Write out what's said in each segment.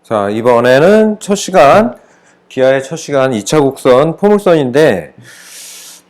자, 이번에는 첫 시간, 기아의 첫 시간 2차 곡선 포물선인데,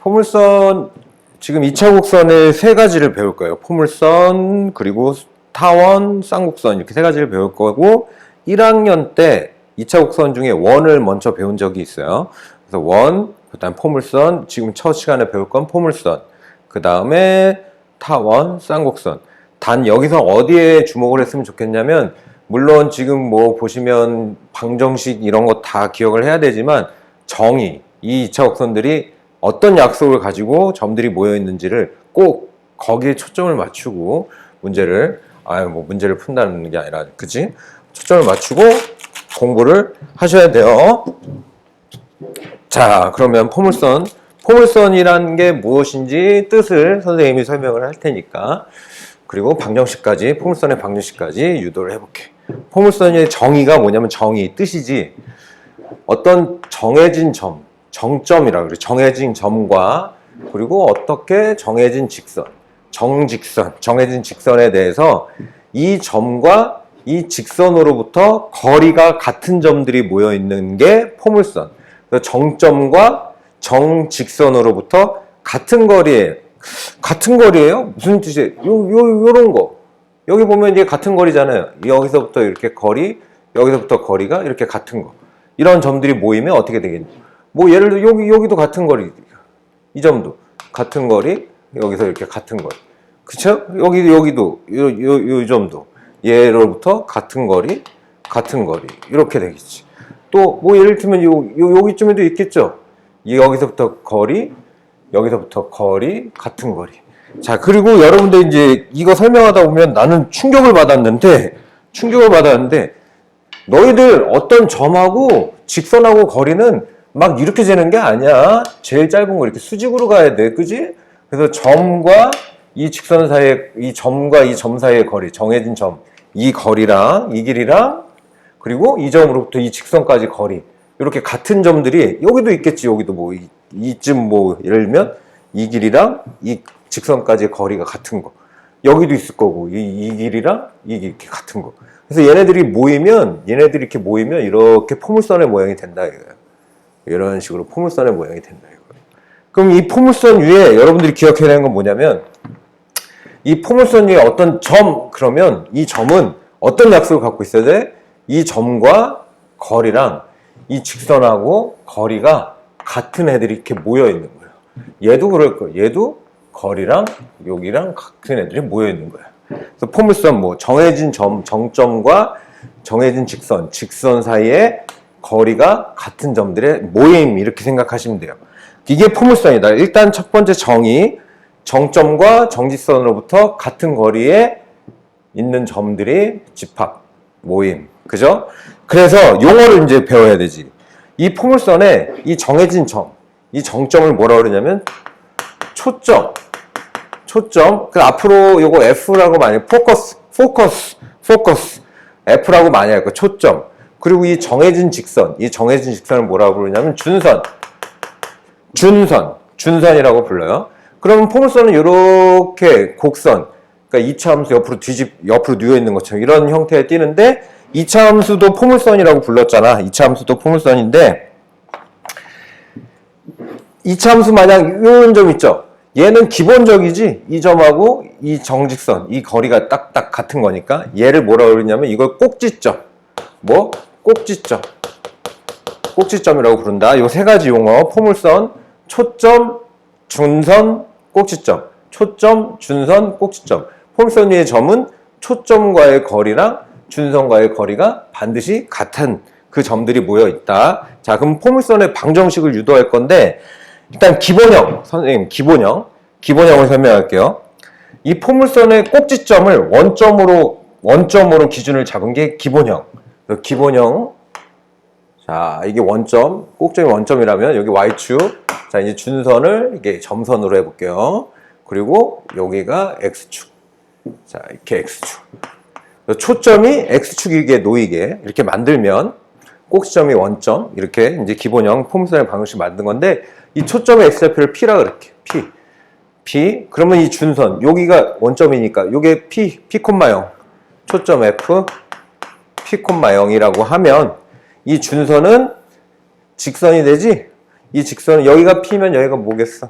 포물선, 지금 2차 곡선을 세 가지를 배울 거예요. 포물선, 그리고 타원, 쌍곡선 이렇게 세 가지를 배울 거고, 1학년 때 2차 곡선 중에 원을 먼저 배운 적이 있어요. 그래서 원, 그 다음 포물선, 지금 첫 시간에 배울 건 포물선, 그 다음에 타원, 쌍곡선. 단 여기서 어디에 주목을 했으면 좋겠냐면, 물론 지금 뭐 보시면 방정식 이런 거 다 기억을 해야 되지만 정의, 이 2차 곡선들이 어떤 약속을 가지고 점들이 모여 있는지를 꼭 거기에 초점을 맞추고 문제를 푼다는 게 아니라 그치? 초점을 맞추고 공부를 하셔야 돼요. 자, 그러면 포물선이란 게 무엇인지 뜻을 선생님이 설명을 할 테니까, 그리고 방정식까지, 포물선의 방정식까지 유도를 해볼게. 포물선의 정의가 뭐냐면 뜻이지, 어떤 정해진 점, 정점이라고 그래. 정해진 점과, 그리고 어떻게 정해진 직선, 정해진 직선에 대해서 이 점과 이 직선으로부터 거리가 같은 점들이 모여 있는 게 포물선. 그래서 정점과 정직선으로부터 같은 거리에, 같은 거리예요? 무슨 뜻이에요? 요런 거. 여기 보면 이제 같은 거리잖아요. 여기서부터 이렇게 거리, 여기서부터 거리가 이렇게 같은 거. 이런 점들이 모이면 어떻게 되겠냐? 뭐 예를 들어 여기도 같은 거리. 이 점도 같은 거리, 여기서 이렇게 같은 거리. 그쵸? 여기도 요 점도 얘로부터 같은 거리, 이렇게 되겠지. 또 뭐 예를 들면 여기쯤에도 있겠죠? 여기서부터 거리, 여기서부터 거리, 같은 거리. 자, 그리고 여러분들 이제 이거 설명하다 보면 나는 충격을 받았는데, 너희들 어떤 점하고 직선하고 거리는 막 이렇게 재는 게 아니야. 제일 짧은 거 이렇게 수직으로 가야 돼. 그지? 그래서 점과 이 직선 사이의, 이 점과 이 점 사이의 거리, 정해진 점, 이 거리랑, 이 길이랑, 그리고 이 점으로부터 이 직선까지 거리. 이렇게 같은 점들이, 여기도 있겠지. 여기도 뭐, 이쯤 뭐, 예를 들면, 이 길이랑 이 직선까지의 거리가 같은 거. 여기도 있을 거고, 이 길이랑 이 길 이렇게 같은 거. 그래서 얘네들이 이렇게 모이면 이렇게 포물선의 모양이 된다, 이거예요. 이런 식으로 포물선의 모양이 된다, 이거예요. 그럼 이 포물선 위에 여러분들이 기억해야 되는 건 뭐냐면, 이 포물선 위에 어떤 점, 그러면 이 점은 어떤 약속을 갖고 있어야 돼? 이 점과 거리랑 이 직선하고 거리가 같은 애들이 이렇게 모여 있는 거예요. 얘도 그럴 거예요. 얘도 거리랑 여기랑 같은 애들이 모여 있는 거예요. 그래서 포물선 뭐 정해진 점, 정점과 정해진 직선 사이에 거리가 같은 점들의 모임, 이렇게 생각하시면 돼요. 이게 포물선이다. 일단 첫 번째 정의, 정점과 정직선으로부터 같은 거리에 있는 점들이 집합, 모임. 그죠? 그래서 용어를 이제 배워야 되지. 이 포물선에 이 정해진 점, 이 정점을 뭐라 그러냐면 초점. 그 앞으로 요거 F라고 많이, 포커스. F라고 많이 할 거, 초점. 그리고 이 정해진 직선을 뭐라고 부르냐면 준선이라고 불러요. 그러면 포물선은 이렇게 곡선, 그러니까 2차 함수 옆으로 누워 있는 것처럼 이런 형태에 띄는데, 2차 함수도 포물선이라고 불렀잖아. 2차 함수도 포물선인데, 2차 함수 마냥 이런 점 있죠? 얘는 기본적이지. 이 점하고 이 정직선, 이 거리가 딱딱 같은 거니까 얘를 뭐라고 그러냐면 이걸 꼭지점. 뭐? 꼭지점이라고 부른다. 이 세 가지 용어. 포물선, 초점, 준선, 꼭지점. 초점, 준선, 꼭지점. 포물선 위의 점은 초점과의 거리랑 준선과의 거리가 반드시 같은 그 점들이 모여 있다. 자, 그럼 포물선의 방정식을 유도할 건데, 일단 선생님 기본형을 설명할게요. 이 포물선의 꼭지점을 원점으로 기준을 잡은 게 기본형. 자, 이게 원점, 꼭점이 원점이라면 여기 Y축. 자, 이제 준선을 이게 점선으로 해볼게요. 그리고 여기가 X축. 자, 이렇게 X축. 초점이 X축이게 놓이게 이렇게 만들면 꼭지점이 원점, 이렇게 이제 기본형 포물선의 방정식 만든 건데, 이 초점의 X좌표를 P라 그럴게. P. 그러면 이 준선, 여기가 원점이니까 요게 P, 0. 초점 F, P, 0이라고 하면 이 준선은 직선이 되지? 이 직선은 여기가 P면 여기가 뭐겠어?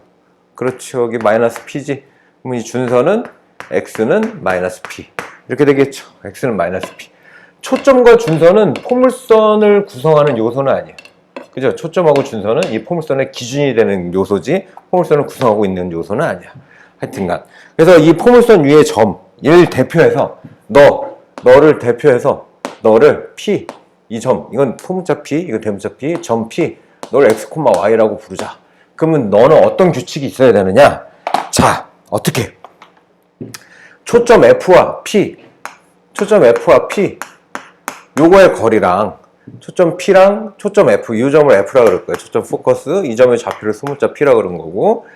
그렇죠. 여기 마이너스 P지. 그럼 이 준선은 X는 마이너스 P. 이렇게 되겠죠. X는 마이너스 P. 초점과 준선은 포물선을 구성하는 요소는 아니에요. 그죠? 초점하고 준선은 이 포물선의 기준이 되는 요소지 포물선을 구성하고 있는 요소는 아니야. 하여튼간. 그래서 이 포물선 위의 점, 얘를 대표해서 너를 대표해서 너를 P, 이 점, 이건 소문자 P, 이건 대문자 P, 점 P, 너를 X, Y라고 부르자. 그러면 너는 어떤 규칙이 있어야 되느냐? 자, 어떻게? 초점 F와 P, 요거의 거리랑 초점 P랑 초점 F, 이 점을 F라 그럴 거예요. 초점 포커스, 이 점의 좌표를 소문자 P라 그런 거고,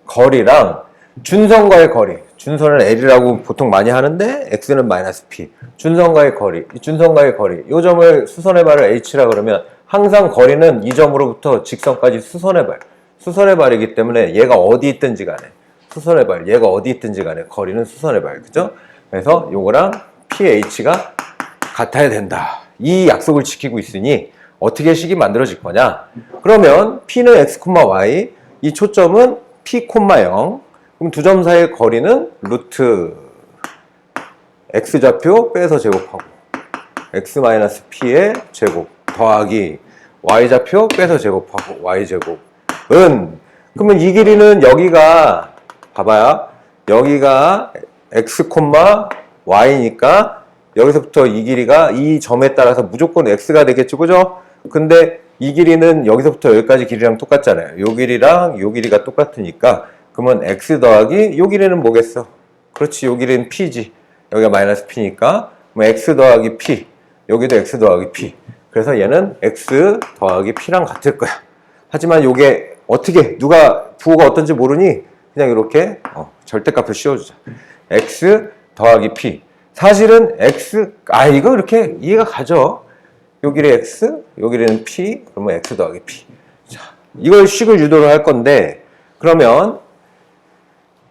거리랑 준선과의 거리, 준선을 L이라고 보통 많이 하는데 X는 마이너스 P, 준선과의 거리, 이 점을 수선의 발을 H라 그러면 항상 거리는 이 점으로부터 직선까지 수선의 발이기 때문에 얘가 어디 있든지 간에 수선의 발, 얘가 어디 있든지 간에 거리는 수선의 발, 그죠? 그래서 요거랑 PH가 같아야 된다. 이 약속을 지키고 있으니 어떻게 식이 만들어질 거냐? 그러면 P는 X, Y, 이 초점은 P, 0. 그럼 두 점 사이의 거리는 루트 X좌표 빼서 제곱하고 X-P의 제곱 더하기 Y좌표 빼서 제곱하고 Y제곱은, 그러면 이 길이는 여기가, 봐봐요. 여기가 X, Y니까 여기서부터 이 길이가 이 점에 따라서 무조건 X가 되겠죠, 그죠? 근데 이 길이는 여기서부터 여기까지 길이랑 똑같잖아요. 요 길이랑 요 길이가 똑같으니까 그러면 X 더하기 요 길이는 뭐겠어? 그렇지, 요 길이는 P지. 여기가 마이너스 P니까 그럼 X 더하기 P, 여기도 X 더하기 P. 그래서 얘는 X 더하기 P랑 같을 거야. 하지만 요게 어떻게, 누가 부호가 어떤지 모르니 그냥 이렇게 절대값을 씌워주자. X 더하기 P. 사실은 X, 이거 이렇게 이해가 가죠? 요 길이 X, 요 길이는 P, 그러면 X 더하기 P. 자, 이걸 식을 유도를 할 건데, 그러면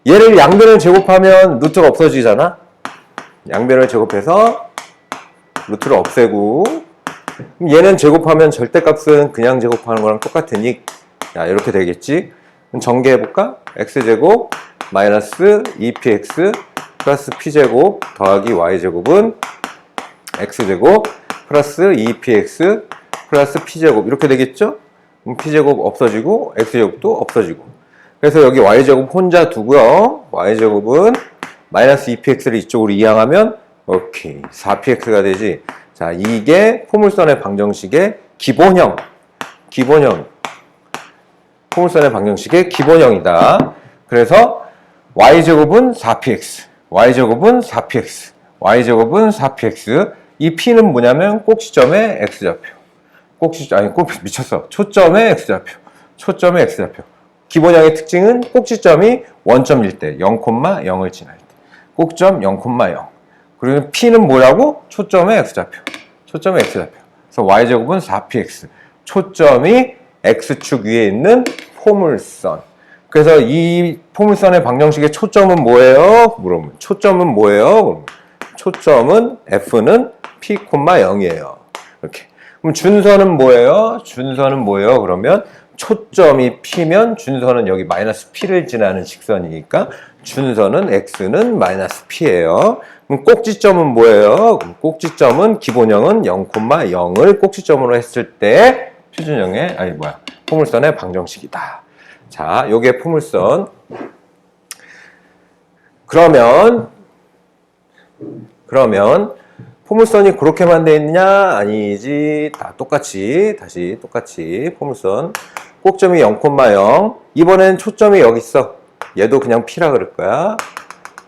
얘를 양변을 제곱하면 루트가 없어지잖아? 양변을 제곱해서 루트를 없애고, 그럼 얘는 제곱하면 절대값은 그냥 제곱하는 거랑 똑같으니, 자, 이렇게 되겠지? 그럼 전개해볼까? X제곱 마이너스 2px 플러스 p제곱 더하기 y제곱은 x제곱 플러스 2px 플러스 p제곱, 이렇게 되겠죠? 그럼 p제곱 없어지고 x제곱도 없어지고, 그래서 여기 y제곱 혼자 두고요. y제곱은 마이너스 2px를 이쪽으로 이항하면 오케이 4px가 되지. 자, 이게 포물선의 방정식의 기본형, 포물선의 방정식의 기본형이다. 그래서 y제곱은 4px, y제곱은 4px, y제곱은 4px. 이 p는 뭐냐면 꼭지점의 x좌표. 미쳤어. 초점의 x좌표. 기본형의 특징은 꼭지점이 원점일 때, 0,0을 지날 때. 꼭점 0,0. 그리고 p는 뭐라고? 초점의 x좌표. 그래서 y제곱은 4px. 초점이 x축 위에 있는 포물선. 그래서 이 포물선의 방정식의 초점은 뭐예요? 물으면 초점은 뭐예요? 그러면 초점은 F는 P, 0이에요. 이렇게. 그럼 준선은 뭐예요? 그러면 초점이 P면 준선은 여기 마이너스 P를 지나는 직선이니까 준선은 X는 마이너스 P예요. 그럼 꼭지점은 뭐예요? 그럼 꼭지점은 기본형은 0,0을 꼭지점으로 했을 때 표준형의, 포물선의 방정식이다. 자, 요게 포물선. 그러면 포물선이 그렇게만 돼 있냐? 아니지. 다시 똑같이 포물선. 꼭점이 0,0. 이번엔 초점이 여기 있어. 얘도 그냥 P라 그럴 거야.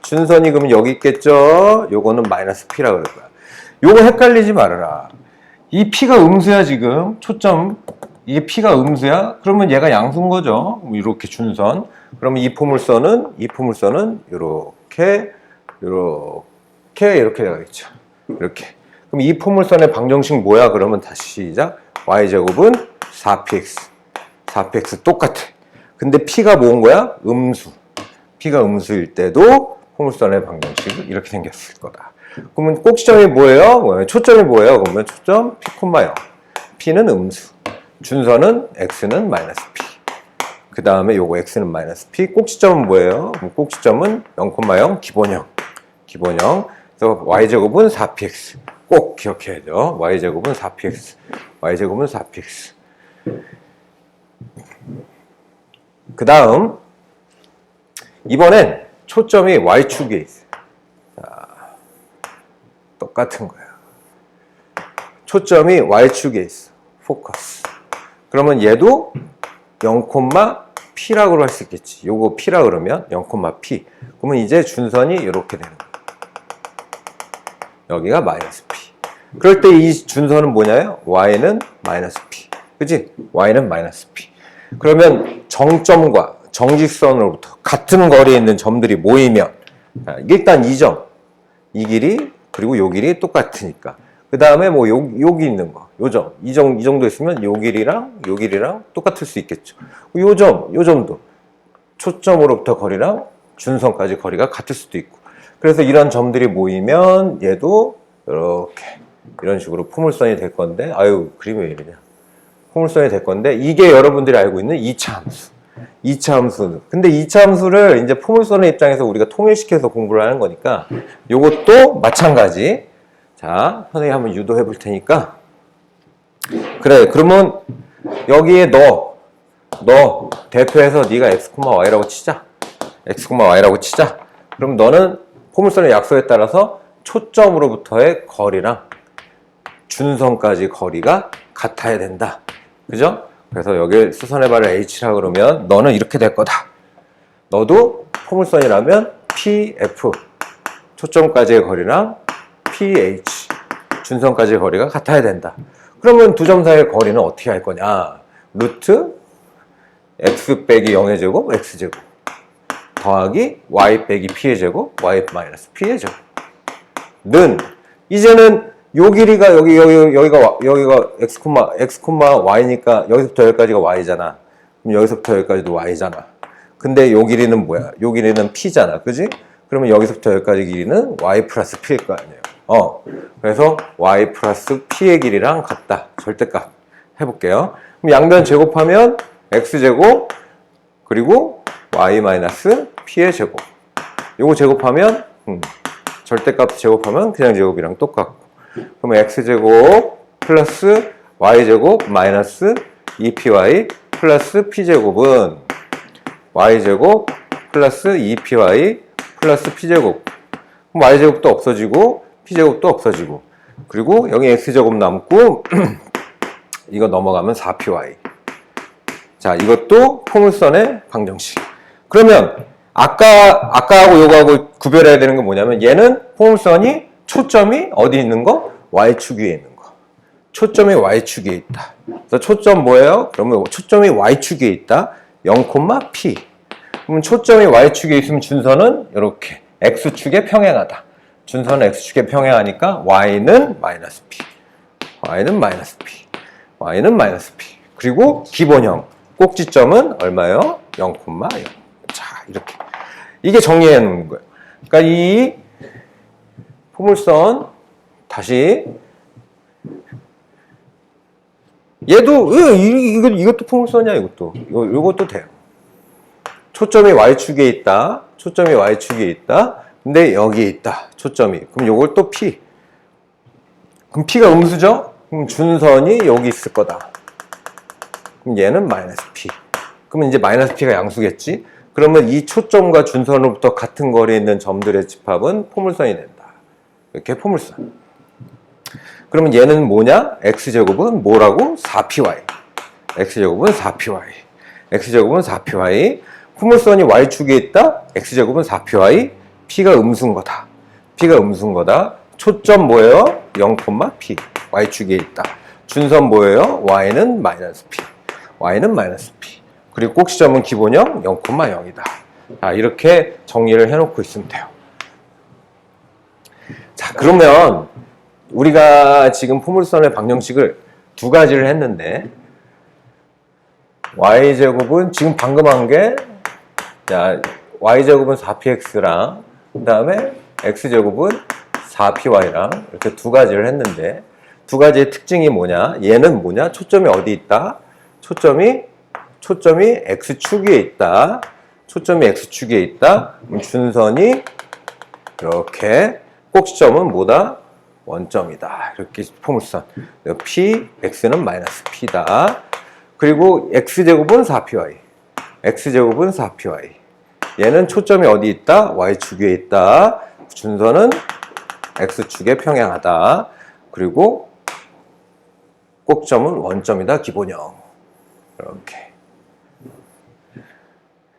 준선이 그러면 여기 있겠죠? 요거는 마이너스 P라 그럴 거야. 요거 헷갈리지 말아라. 이 P가 음수야, 지금. 초점. 이게 P가 음수야? 그러면 얘가 양수인 거죠. 이렇게 준선. 그러면 이 포물선은 이렇게 되겠죠. 이렇게. 그럼 이 포물선의 방정식 뭐야? 그러면 다시 시작. y제곱은 4px 똑같아. 근데 P가 뭔 거야? 음수. P가 음수일 때도 포물선의 방정식이 이렇게 생겼을 거다. 그러면 꼭지점이 뭐예요? 초점이 뭐예요? 그러면 초점 p, 0. p는 음수. 준선은 x는 마이너스 p. 그 다음에 요거 x는 마이너스 p. 꼭지점은 뭐예요? 꼭지점은 0,0 기본형. 기본형. 그래서 y제곱은 4px. 꼭 기억해야 돼요. y제곱은 4px. y제곱은 4px. 그 다음 이번엔 초점이 y축에 있어요. 자, 똑같은 거야. 초점이 y축에 있어. 포커스. 그러면 얘도 0,p라고 할 수 있겠지. 요거 p라 그러면 0,p. 그러면 이제 준선이 이렇게 되는 거야. 여기가 마이너스 p. 그럴 때 이 준선은 뭐냐요? y는 마이너스 p. 그치? y는 마이너스 p. 그러면 정점과 정직선으로부터 같은 거리에 있는 점들이 모이면 일단 이 점, 이 길이 그리고 요 길이 똑같으니까 그 다음에 뭐 여기 있는 거, 요 점, 이 정도 있으면 요 길이랑 똑같을 수 있겠죠. 요 점도 초점으로부터 거리랑 준선까지 거리가 같을 수도 있고 그래서 이런 점들이 모이면 얘도 이렇게 이런 식으로 포물선이 될 건데 아유 그림이 왜 이러냐 포물선이 될 건데 이게 여러분들이 알고 있는 2차 함수 2차 함수 근데 2차 함수를 이제 포물선의 입장에서 우리가 통일시켜서 공부를 하는 거니까 요것도 마찬가지 자 선생님이 한번 유도해 볼 테니까 그래 그러면 여기에 너 대표해서 네가 x, y라고 치자 x, y라고 치자 그럼 너는 포물선의 약속에 따라서 초점으로부터의 거리랑 준선까지 거리가 같아야 된다. 그죠? 그래서 여기 수선의 발을 h라 그러면 너는 이렇게 될 거다. 너도 포물선이라면 pf 초점까지의 거리랑 ph 준선까지의 거리가 같아야 된다. 그러면 두 점 사이의 거리는 어떻게 할 거냐? 루트 x 빼기 0의 제곱 x제곱 더하기 y 빼기 p의 제곱 y 마이너스 p의 제곱 는 이제는 요 길이가 여기가 x, y니까 여기서부터 여기까지가 y잖아. 그럼 여기서부터 여기까지도 y잖아. 근데 요 길이는 뭐야? 요 길이는 p잖아. 그지? 그러면 여기서부터 여기까지 길이는 y 플러스 p일 거 아니에요. 그래서 y 플러스 p의 길이랑 같다. 절대값 해볼게요. 그럼 양변 제곱하면 x제곱 그리고 y 마이너스 p의 제곱. 요거 제곱하면 절대값 제곱하면 그냥 제곱이랑 똑같고 그러면 x제곱 플러스 y제곱 마이너스 2py 플러스 p제곱은 y제곱 플러스 2py 플러스 p제곱 그럼 y제곱도 없어지고 p제곱도 없어지고 그리고 여기 x제곱 남고 이거 넘어가면 4py 자 이것도 포물선의 방정식 그러면 아까하고 요거하고 구별해야 되는 건 뭐냐면 얘는 포물선이 초점이 어디 있는 거? y축 위에 있는 거. 초점이 y축 위에 있다. 그래서 초점 뭐예요? 그러면 초점이 y축 위에 있다. 0,p. 그러면 초점이 y축에 있으면 준선은 이렇게 x축에 평행하다. 준선은 x축에 평행하니까 y는 마이너스 p. y는 마이너스 p. y는 마이너스 p. 그리고 기본형. 꼭지점은 얼마예요? 0,0. 자, 이렇게. 이게 정리해 놓는 거예요. 그러니까 이 포물선 다시 얘도 이것도 포물선이야 이것도 돼요. 초점이 y축에 있다. 초점이 y축에 있다. 근데 여기에 있다. 초점이. 그럼 요걸 또 p. 그럼 p가 음수죠? 그럼 준선이 여기 있을 거다. 그럼 얘는 마이너스 p. 그러면 이제 마이너스 p가 양수겠지? 그러면 이 초점과 준선으로부터 같은 거리에 있는 점들의 집합은 포물선이 된다. 이렇게 포물선. 그러면 얘는 뭐냐? x제곱은 뭐라고? 4py. x제곱은 4py. x제곱은 4py. 포물선이 y축에 있다? x제곱은 4py. p가 음수인 거다. p가 음수인 거다. 초점 뭐예요? 0,p. y축에 있다. 준선 뭐예요? y는 마이너스 p. y는 마이너스 p. 그리고 꼭지점은 기본형 0,0이다. 자, 이렇게 정리를 해놓고 있으면 돼요. 자, 그러면 우리가 지금 포물선의 방정식을 두 가지를 했는데 y제곱은 지금 방금 한 게 y제곱은 4px랑 그 다음에 x제곱은 4py랑 이렇게 두 가지를 했는데 두 가지의 특징이 뭐냐? 얘는 뭐냐? 초점이 어디 있다? 초점이 x축 위에 있다. 초점이 x축 위에 있다. 그럼 준선이 이렇게 꼭지점은 뭐다? 원점이다. 이렇게 포물선. p, x는 마이너스 p다. 그리고 x제곱은 4py. x제곱은 4py. 얘는 초점이 어디 있다? y축 위에 있다. 준선은 x축에 평행하다. 그리고 꼭점은 원점이다. 기본형. 이렇게.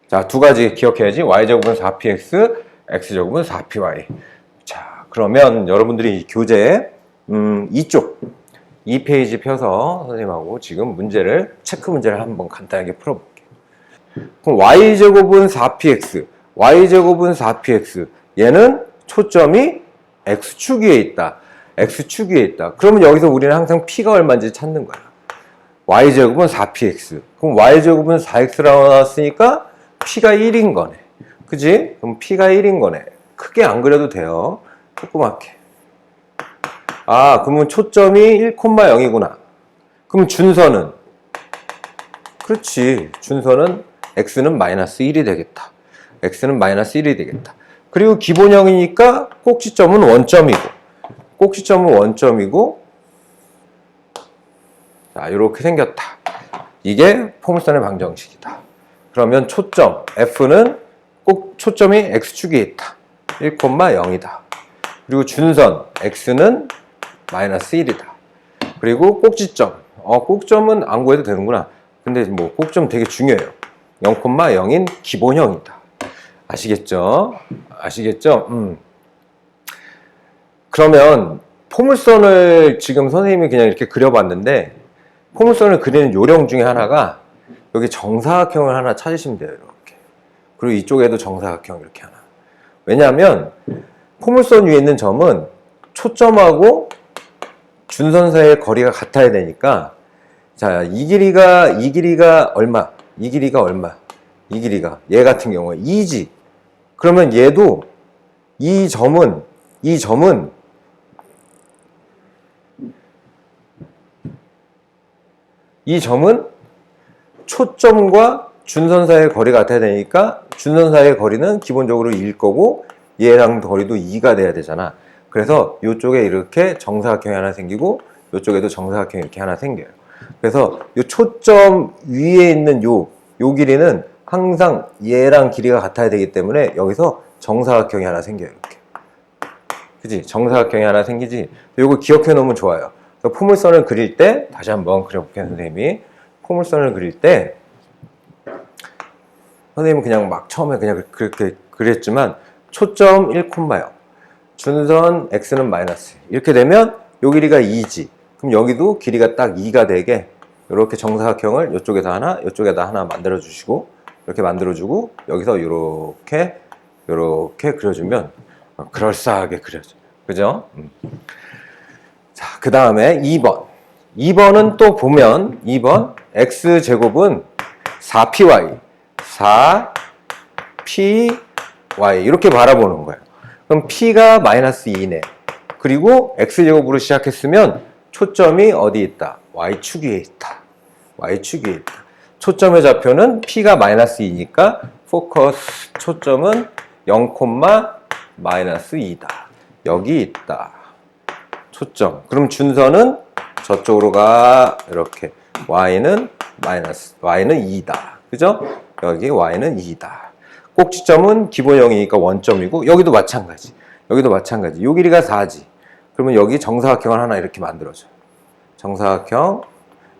자, 두 가지 기억해야지. y제곱은 4px, x제곱은 4py. 자, 그러면 여러분들이 이 교재 이쪽 2페이지 펴서 선생님하고 지금 문제를 체크 문제를 한번 간단하게 풀어볼게요. 그럼 y제곱은 4px, y제곱은 4px. 얘는 초점이 x축 위에 있다. x축 위에 있다. 그러면 여기서 우리는 항상 p가 얼마인지 찾는 거야. y제곱은 4px. 그럼 y제곱은 4x라고 나왔으니까 p가 1인 거네. 그지? 그럼 p가 1인 거네. 크게 안 그려도 돼요. 조그맣게. 아, 그러면 초점이 1,0이구나. 그럼 준선은? 그렇지. 준선은 x는 마이너스 1이 되겠다. x는 마이너스 1이 되겠다. 그리고 기본형이니까 꼭지점은 원점이고, 꼭지점은 원점이고, 자, 이렇게 생겼다. 이게 포물선의 방정식이다. 그러면 초점 f는 꼭 초점이 x축에 있다. 1,0이다. 그리고 준선 x는 마이너스 1이다. 그리고 꼭지점. 꼭점은 안 구해도 되는구나. 근데 뭐 꼭점 되게 중요해요. 0,0인 기본형이다. 아시겠죠? 아시겠죠? 그러면 포물선을 지금 선생님이 그냥 이렇게 그려봤는데 포물선을 그리는 요령 중에 하나가 여기 정사각형을 하나 찾으시면 돼요. 이렇게. 그리고 이쪽에도 정사각형 이렇게 하나. 왜냐하면 포물선 위에 있는 점은 초점하고 준선 사이의 거리가 같아야 되니까 자, 이 길이가 얼마? 이 길이가 얼마? 이 길이가 얘 같은 경우에 2지. 그러면 얘도 이 점은 초점과 준선 사이의 거리가 같아야 되니까 준선 사이의 거리는 기본적으로 1 거고 얘랑 거리도 2가 돼야 되잖아. 그래서 이쪽에 이렇게 정사각형이 하나 생기고 이쪽에도 정사각형이 이렇게 하나 생겨요. 그래서 이 초점 위에 있는 요 길이는 항상 얘랑 길이가 같아야 되기 때문에 여기서 정사각형이 하나 생겨요. 이렇게. 그지? 정사각형이 하나 생기지? 이거 기억해 놓으면 좋아요. 포물선을 그릴 때 다시 한번 그려볼게요. 선생님이 포물선을 그릴 때 선생님은 그냥 막 처음에 그냥 그렇게 그렸지만 초점 1,0 준선 x는 마이너스 이렇게 되면 요 길이가 2지. 그럼 여기도 길이가 딱 2가 되게 이렇게 정사각형을 이쪽에다 하나 만들어 주시고 이렇게 만들어 주고 여기서 이렇게 그려주면 그럴싸하게 그려져. 그죠? 자, 그 다음에 2번. 2번은 또 보면 2번 x제곱은 4py 4py 이렇게 바라보는 거예요. 그럼 p가 마이너스 2네. 그리고 x제곱으로 시작했으면 초점이 어디 있다? y축 위에 있다. y축 위에 있다. 초점의 좌표는 p가 마이너스 2니까 포커스 초점은 0, 마이너스 2다. 여기 있다. 초점. 그럼 준선은 저쪽으로 가. 이렇게. y는 2다. 그죠? 여기 y는 2다. 꼭지점은 기본형이니까 원점이고 여기도 마찬가지. 요 길이가 4지. 그러면 여기 정사각형을 하나 이렇게 만들어줘. 정사각형,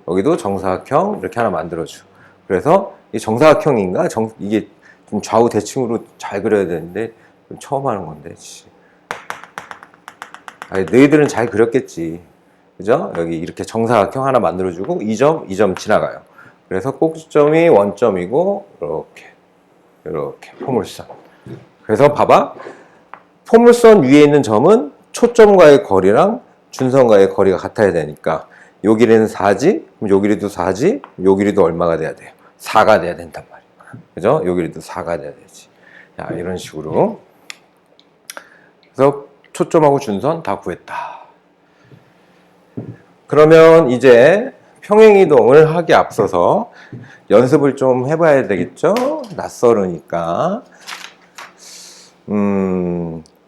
여기도 정사각형 이렇게 하나 만들어줘. 그래서 이 정사각형인가? 이게 좀 좌우 대칭으로 잘 그려야 되는데 처음 하는 건데. 아니, 너희들은 잘 그렸겠지. 그죠? 여기 이렇게 정사각형 하나 만들어주고 이 점 지나가요. 그래서 꼭지점이 원점이고 이렇게 포물선. 그래서 봐봐. 포물선 위에 있는 점은 초점과의 거리랑 준선과의 거리가 같아야 되니까 요 길이는 4지, 그럼 요 길이도 4지, 요 길이도 얼마가 돼야 돼요? 4가 돼야 된단 말이야. 그죠? 요 길이도 4가 돼야 되지. 자, 이런 식으로. 그래서 초점하고 준선 다 구했다. 그러면 이제 평행이동을 하기 앞서서 연습을 좀 해봐야 되겠죠? 낯설으니까.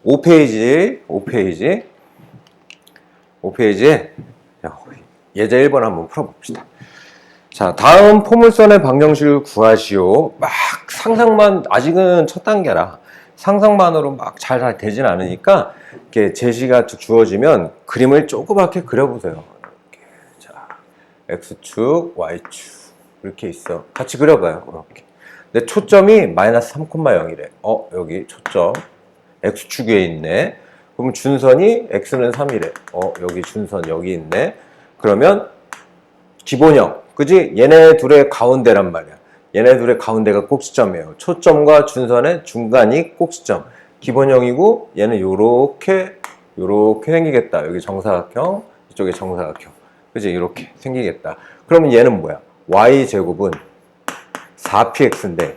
5페이지에 예제 1번 한번 풀어봅시다. 자, 다음 포물선의 방정식을 구하시오. 막 상상만, 아직은 첫 단계라 상상만으로 막 잘 되진 않으니까 이렇게 제시가 주어지면 그림을 조그맣게 그려보세요. 이렇게. 자, X축, Y축 이렇게 있어. 같이 그려봐요. 이렇게. 근데 초점이 마이너스 3,0이래. 여기 초점 X축 위에 있네. 그럼 준선이 X는 3이래. 여기 준선 여기 있네. 그러면 기본형, 그지? 얘네 둘의 가운데란 말이야. 얘네 둘의 가운데가 꼭지점이에요. 초점과 준선의 중간이 꼭지점. 기본형이고 얘는 요렇게 생기겠다. 여기 정사각형, 이쪽에 정사각형. 그지? 이렇게 생기겠다. 그러면 얘는 뭐야? y제곱은 4px인데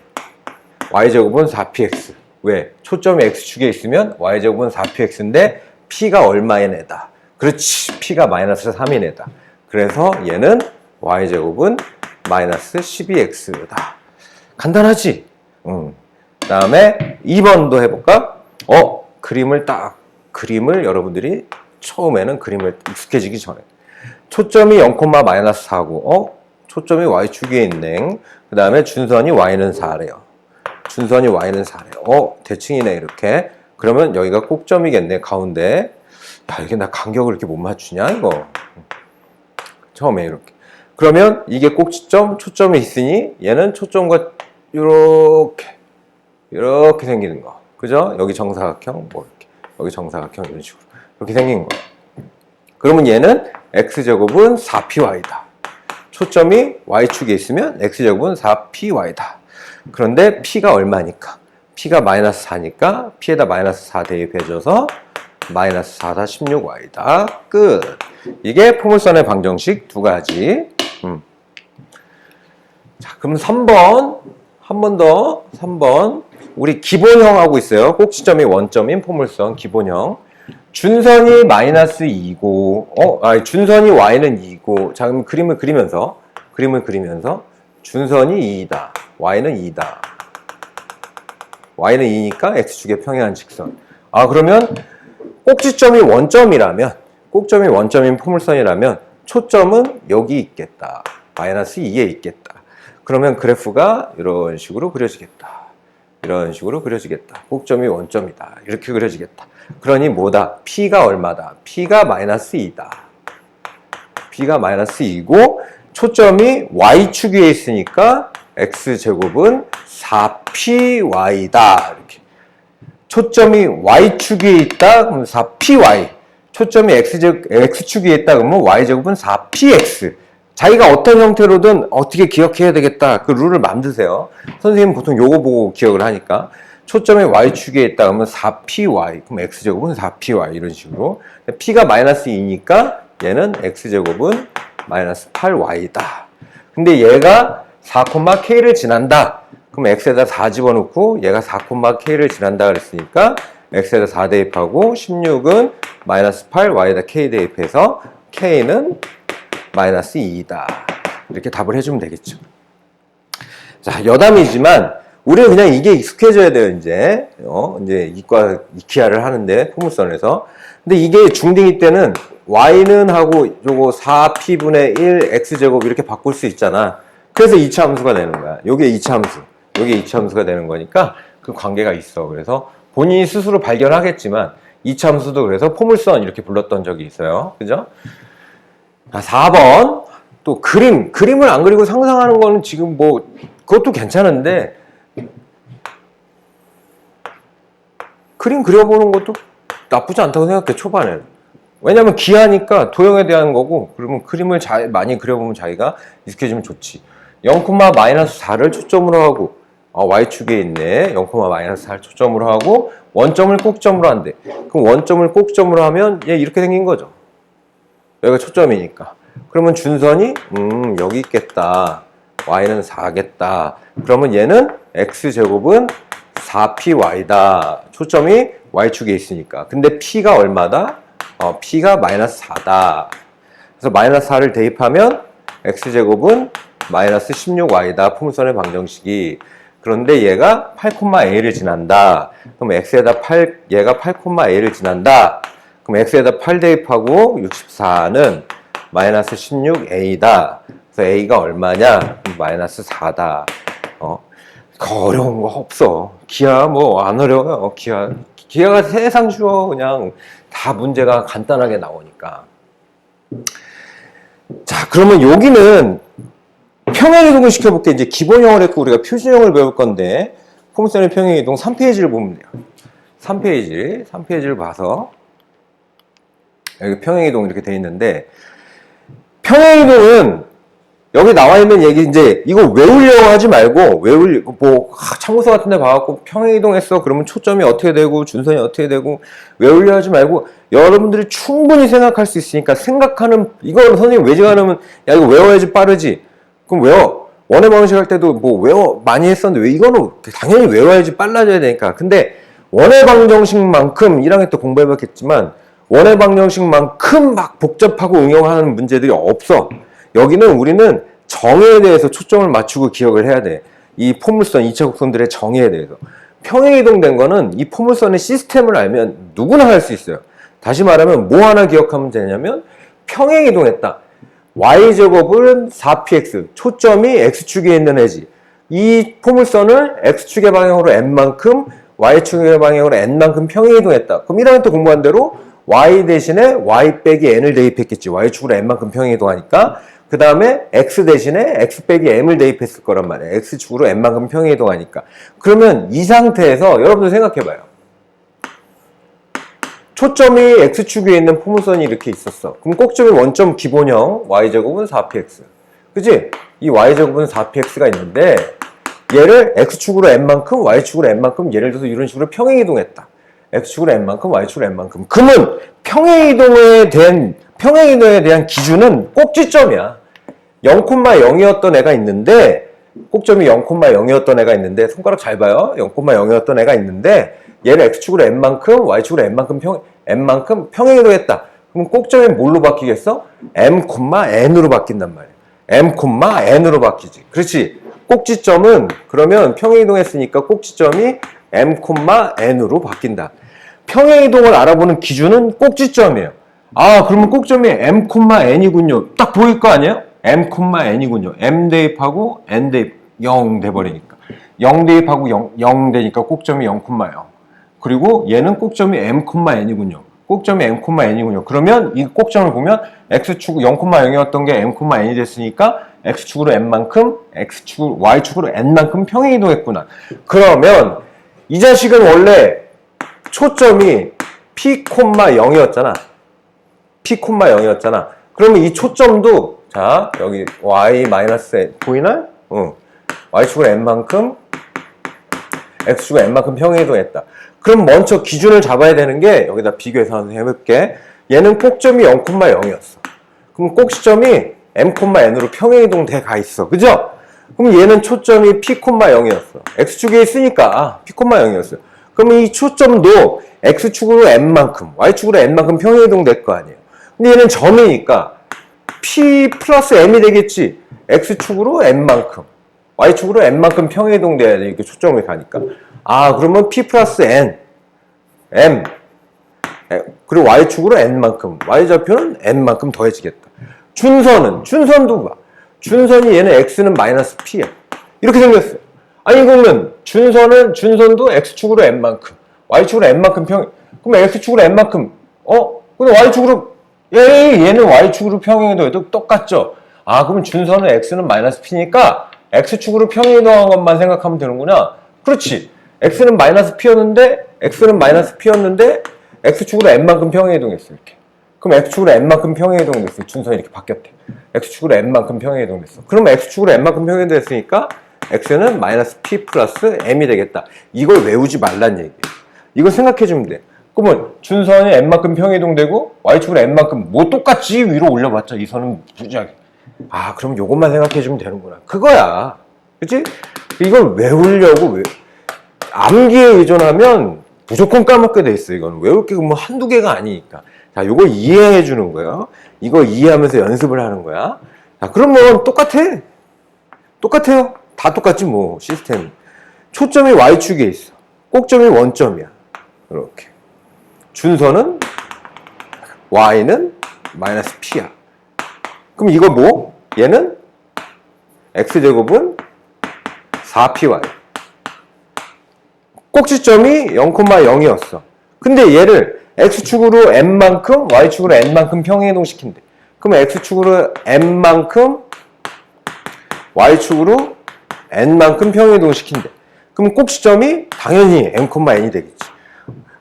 y제곱은 4px. 왜? 초점이 x축에 있으면 y제곱은 4px인데 p가 얼마인 애다. 그렇지. p가 마이너스 3인 애다. 그래서 얘는 y제곱은 마이너스 12x다. 간단하지? 그 다음에 2번도 해볼까? 그림을 여러분들이 처음에는 그림을 익숙해지기 전에 초점이 0, 마이너스 4고 초점이 y축 위에 있네. 그 다음에 준선이 y는 4래요. 준선이 y는 4래요. 대칭이네 이렇게. 그러면 여기가 꼭점이겠네 가운데. 야, 이게 나 간격을 이렇게 못 맞추냐 이거. 처음에 이렇게. 그러면 이게 꼭지점, 초점이 있으니 얘는 초점과 이렇게 생기는 거. 그죠? 여기 정사각형, 이렇게. 여기 정사각형 이런 식으로. 이렇게 생긴 거. 그러면 얘는 x제곱은 4py다. 초점이 y축에 있으면 x제곱은 4py다. 그런데 p가 얼마니까? p가 마이너스 4니까 p에다 마이너스 4 대입해줘서 마이너스 4다 16y다. 끝. 이게 포물선의 방정식 두 가지. 자, 그럼 3번. 한 번 더. 3번. 우리 기본형 하고 있어요. 꼭지점이 원점인 포물선 기본형. 준선이 마이너스 2고, 준선이 y는 2고, 자, 그럼 그림을 그리면서, 준선이 2다. y는 2다. y는 2니까 x축의 평행한 직선. 그러면 꼭지점이 원점인 포물선이라면 초점은 여기 있겠다. 마이너스 2에 있겠다. 그러면 그래프가 이런 식으로 그려지겠다. 꼭점이 원점이다. 이렇게 그려지겠다. 그러니 뭐다? P가 얼마다? P가 마이너스 2다. P가 마이너스 2고 초점이 Y축 위에 있으니까 X제곱은 4PY다. 이렇게. 초점이 Y축 위에 있다. 그럼 4PY. 초점이 X축 위에 있다. 그러면 Y제곱은 4PX. 자기가 어떤 형태로든 어떻게 기억해야 되겠다. 그 룰을 만드세요. 선생님은 보통 요거 보고 기억을 하니까. 초점이 Y축에 있다 그러면 4PY. 그럼 X제곱은 4PY. 이런 식으로. P가 마이너스 2니까 얘는 X제곱은 마이너스 8Y다. 근데 얘가 4,K를 지난다. 그럼 X에다 4 집어넣고 얘가 4,K를 지난다 그랬으니까 X에다 4 대입하고 16은 마이너스 8, Y에다 K 대입해서 K는 마이너스 2다. 이렇게 답을 해주면 되겠죠. 자, 여담이지만 우리는 그냥 이게 익숙해져야 돼요. 이제 이퀴아를 하는데 포물선에서. 근데 이게 중딩이 때는 y는 하고 요거 4p분의 1 x제곱 이렇게 바꿀 수 있잖아. 그래서 2차 함수가 되는 거야. 요게 2차 함수. 요게 2차 함수가 되는 거니까 그 관계가 있어. 그래서 본인이 스스로 발견하겠지만 2차 함수도 그래서 포물선 이렇게 불렀던 적이 있어요. 그죠? 4번. 또 그림을 안 그리고 상상하는 거는 지금 그것도 괜찮은데 그림 그려보는 것도 나쁘지 않다고 생각해, 초반에는. 왜냐면 기하니까 도형에 대한 거고, 그러면 그림을 많이 그려보면 자기가 익숙해지면 좋지. 0, 마이너스 4를 초점으로 하고, Y축에 있네. 0, 마이너스 4를 초점으로 하고, 원점을 꼭점으로 한대. 그럼 원점을 꼭점으로 하면 얘 이렇게 생긴 거죠. 여기가 초점이니까. 그러면 준선이, 여기 있겠다. Y는 4겠다. 그러면 얘는 X제곱은 4PY다. 초점이 y축에 있으니까. 근데 p가 얼마다? p가 마이너스 4다. 그래서 마이너스 4를 대입하면 x제곱은 마이너스 16y다. 포물선의 방정식이. 그런데 얘가 8,a를 지난다. 그럼 x에다 8, 얘가 8,a를 지난다. 그럼 x에다 8 대입하고 64는 마이너스 16a다. 그래서 a가 얼마냐? 마이너스 4다. 어려운 거 없어. 기하 뭐 안 어려워요. 기하가 세상 쉬워. 그냥 다 문제가 간단하게 나오니까. 자, 그러면 여기는 평행이동을 시켜볼게. 이제 기본형을 했고 우리가 표준형을 배울 건데 포물선의 평행이동 3페이지를 보면 돼요. 3페이지를 봐서 여기 평행이동 이렇게 돼 있는데 평행이동은 여기 나와 있는 얘기 이제 이거 외우려고 하지 말고 참고서 같은 데 봐갖고 평행이동했어 그러면 초점이 어떻게 되고 준선이 어떻게 되고 외우려 하지 말고 여러분들이 충분히 생각할 수 있으니까 생각하는 이걸 선생님 외정하면 야 이거 외워야지 빠르지 그럼 외워 원의 방정식 할 때도 뭐 외워 많이 했었는데 왜 이거는 당연히 외워야지 빨라져야 되니까 근데 원의 방정식만큼 1학년 때 공부해봤겠지만 원의 방정식만큼 막 복잡하고 응용하는 문제들이 없어. 여기는 우리는 정의에 대해서 초점을 맞추고 기억을 해야 돼. 이 포물선, 2차 곡선들의 정의에 대해서. 평행이동된 거는 이 포물선의 시스템을 알면 누구나 할 수 있어요. 다시 말하면 뭐 하나 기억하면 되냐면 평행이동했다. y제곱은 4px, 초점이 x축에 있는 애지. 이 포물선을 x축의 방향으로 n만큼, y축의 방향으로 n만큼 평행이동했다. 그럼 1학년 때 공부한 대로 y 대신에 y 빼기 n을 대입했겠지. y축으로 n만큼 평행이동하니까. 그 다음에 x 대신에 x 빼기 m을 대입했을 거란 말이야. x축으로 n만큼 평행이동하니까. 그러면 이 상태에서 여러분들 생각해봐요. 초점이 x축에 있는 포물선이 이렇게 있었어. 그럼 꼭점이 원점 기본형 y제곱은 4px. 그치? 이 y제곱은 4px가 있는데 얘를 x축으로 n만큼 y축으로 n만큼 예를 들어서 이런 식으로 평행이동했다. x축으로 n만큼 y축으로 n만큼. 그러면 평행이동에 대한 기준은 꼭지점이야. 0,0이었던 애가 있는데 꼭점이 0,0이었던 애가 있는데 손가락 잘 봐요. 0,0이었던 애가 있는데 얘를 x축으로 n만큼 y축으로 n만큼 평행이동했다. 그럼 꼭점이 뭘로 바뀌겠어? m,n으로 바뀐단 말이야. m,n으로 바뀌지. 그렇지. 꼭지점은 그러면 평행이동했으니까 꼭지점이 m,n으로 바뀐다. 평행이동을 알아보는 기준은 꼭지점이에요. 아, 그러면 꼭점이 m,n이군요. 딱 보일 거 아니에요? m,n이군요. m 대입하고 n 대입 0 돼버리니까. 0 대입하고 0 되니까 꼭점이 0,0. 그리고 얘는 꼭점이 m,n이군요. 꼭점이 m,n이군요. 그러면 이 꼭점을 보면 x축 0,0이었던 게 m,n이 됐으니까 x축으로 n만큼, y축으로 n만큼 평행이동했구나. 그러면 이 자식은 원래 초점이 p,0이었잖아. p,0이었잖아. 그러면 이 초점도 자 여기 y-n 보이나요? y축으로 n만큼 x축으로 n만큼 평행이동했다. 그럼 먼저 기준을 잡아야 되는 게 여기다 비교해서 해볼게. 얘는 꼭점이 0,0이었어. 그럼 꼭지점이 m,n으로 평행이동 돼 가 있어. 그죠? 그럼 얘는 초점이 p,0이었어. x축에 있으니까 p,0이었어요. 그럼 이 초점도 x축으로 n만큼, y축으로 n만큼 평행이동 될 거 아니에요. 근데 얘는 점이니까 p 플러스 m이 되겠지. x축으로 n만큼, y축으로 n만큼 평행이동 돼야 돼. 이렇게 초점을 가니까. 아, 그러면 p 플러스 n, m, 그리고 y축으로 n만큼, y좌표는 n만큼 더해지겠다. 준선도 봐. 준선이 얘는 x는 마이너스 p야. 이렇게 생겼어요. 아니, 그러면 준선도 x축으로 n만큼, y축으로 n만큼 그럼 x축으로 n만큼, 근데 y축으로, 얘는 y축으로 평행이동해도 똑같죠? 아, 그럼 준선은 x는 마이너스 p니까 x축으로 평행이동한 것만 생각하면 되는구나. 그렇지. x는 마이너스 p였는데 x축으로 n만큼 평행이동했어. 이렇게. 그럼 x축으로 n만큼 평행이동됐어. 준선이 이렇게 바뀌었대. x축으로 n만큼 평행이동됐어. 그럼 x축으로 n만큼 평행이동됐으니까 x는 마이너스 p 플러스 m이 되겠다. 이걸 외우지 말란 얘기예요. 이거 생각해주면 돼. 그러면 준선이 n만큼 평행이동되고 y축으로 n만큼 뭐 똑같지? 위로 올려봤자 이 선은 무지하게. 아, 그럼 요것만 생각해주면 되는구나. 그거야. 그치? 이걸 외우려고 암기에 의존하면 무조건 까먹게 돼 있어. 이건 외울 게 뭐 한두 개가 아니니까. 자, 요거 이해해 주는 거예요. 이거 이해하면서 연습을 하는 거야. 자, 그러면 똑같아요. 다 똑같지 뭐 시스템. 초점이 Y축에 있어. 꼭점이 원점이야. 이렇게. 준선은 Y는 마이너스 P야. 그럼 이거 뭐? 얘는 X제곱은 4PY. 꼭지점이 0,0이었어. 근데 얘를 X축으로 N만큼, Y축으로 N만큼 평행이동시킨대. 그럼 X축으로 N만큼, Y축으로 N만큼 평행이동시킨대. 그럼 꼭지점이 당연히 M,N이 되겠지.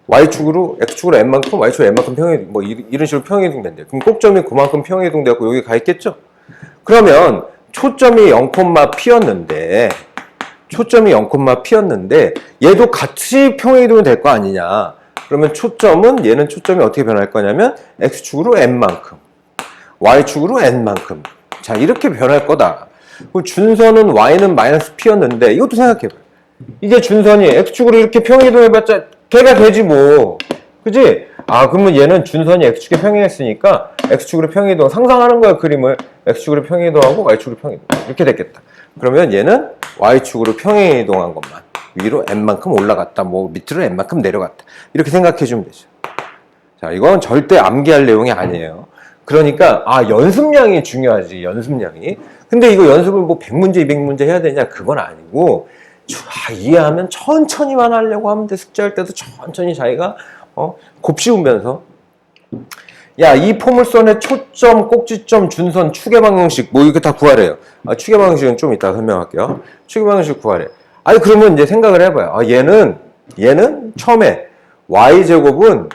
Y축으로, X축으로 N만큼, Y축으로 N만큼 평행, 뭐 이런 식으로 평행이동된대. 그럼 꼭점이 그만큼 평행이동되고 여기 가 있겠죠? 그러면 초점이 0,P였는데, 얘도 같이 평행이동이 될 거 아니냐. 그러면 얘는 초점이 어떻게 변할 거냐면 X축으로 N만큼, Y축으로 N만큼. 자, 이렇게 변할 거다. 준선은 Y는 마이너스 P였는데 이것도 생각해봐. 이게 준선이 X축으로 이렇게 평행이동해봤자 걔가 되지 뭐. 그지? 아, 그러면 얘는 준선이 X축에 평행했으니까 X축으로 평행이동 상상하는 거야, 그림을. X축으로 평행이동하고 Y축으로 평행이동. 이렇게 됐겠다. 그러면 얘는 Y축으로 평행이동한 것만. 위로 N만큼 올라갔다. 뭐 밑으로 N만큼 내려갔다. 이렇게 생각해 주면 되죠. 자, 이건 절대 암기할 내용이 아니에요. 그러니까 연습량이 중요하지. 연습량이. 근데 이거 연습을 뭐 100문제, 200문제 해야 되냐? 그건 아니고 이해하면 천천히만 하려고 하면 돼. 숙제할 때도 천천히 자기가 곱씹으면서. 야, 이 포물선의 초점, 꼭지점, 준선, 축의 방정식 뭐 이렇게 다 구하래요. 축의 방정식은 좀 이따 설명할게요. 축의 방정식 구하래. 아니 그러면 이제 생각을 해봐요. 얘는 처음에 y제곱은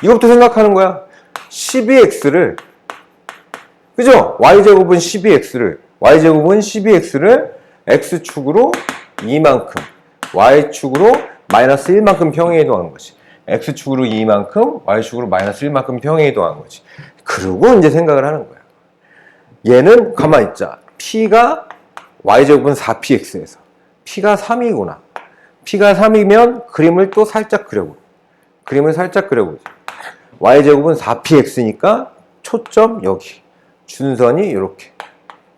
이것부터 생각하는 거야. 12x를 그죠? y제곱은 12x를 x축으로 2만큼 y축으로 마이너스 1만큼 평행이동한 거지. x축으로 2만큼 y축으로 마이너스 1만큼 평행이동한 거지. 그리고 이제 생각을 하는 거야. 얘는 가만히 있자. p가 y제곱은 4px에서 p가 3이구나. p가 3이면 그림을 또 살짝 그려보자. y제곱은 4px니까 초점 여기. 준선이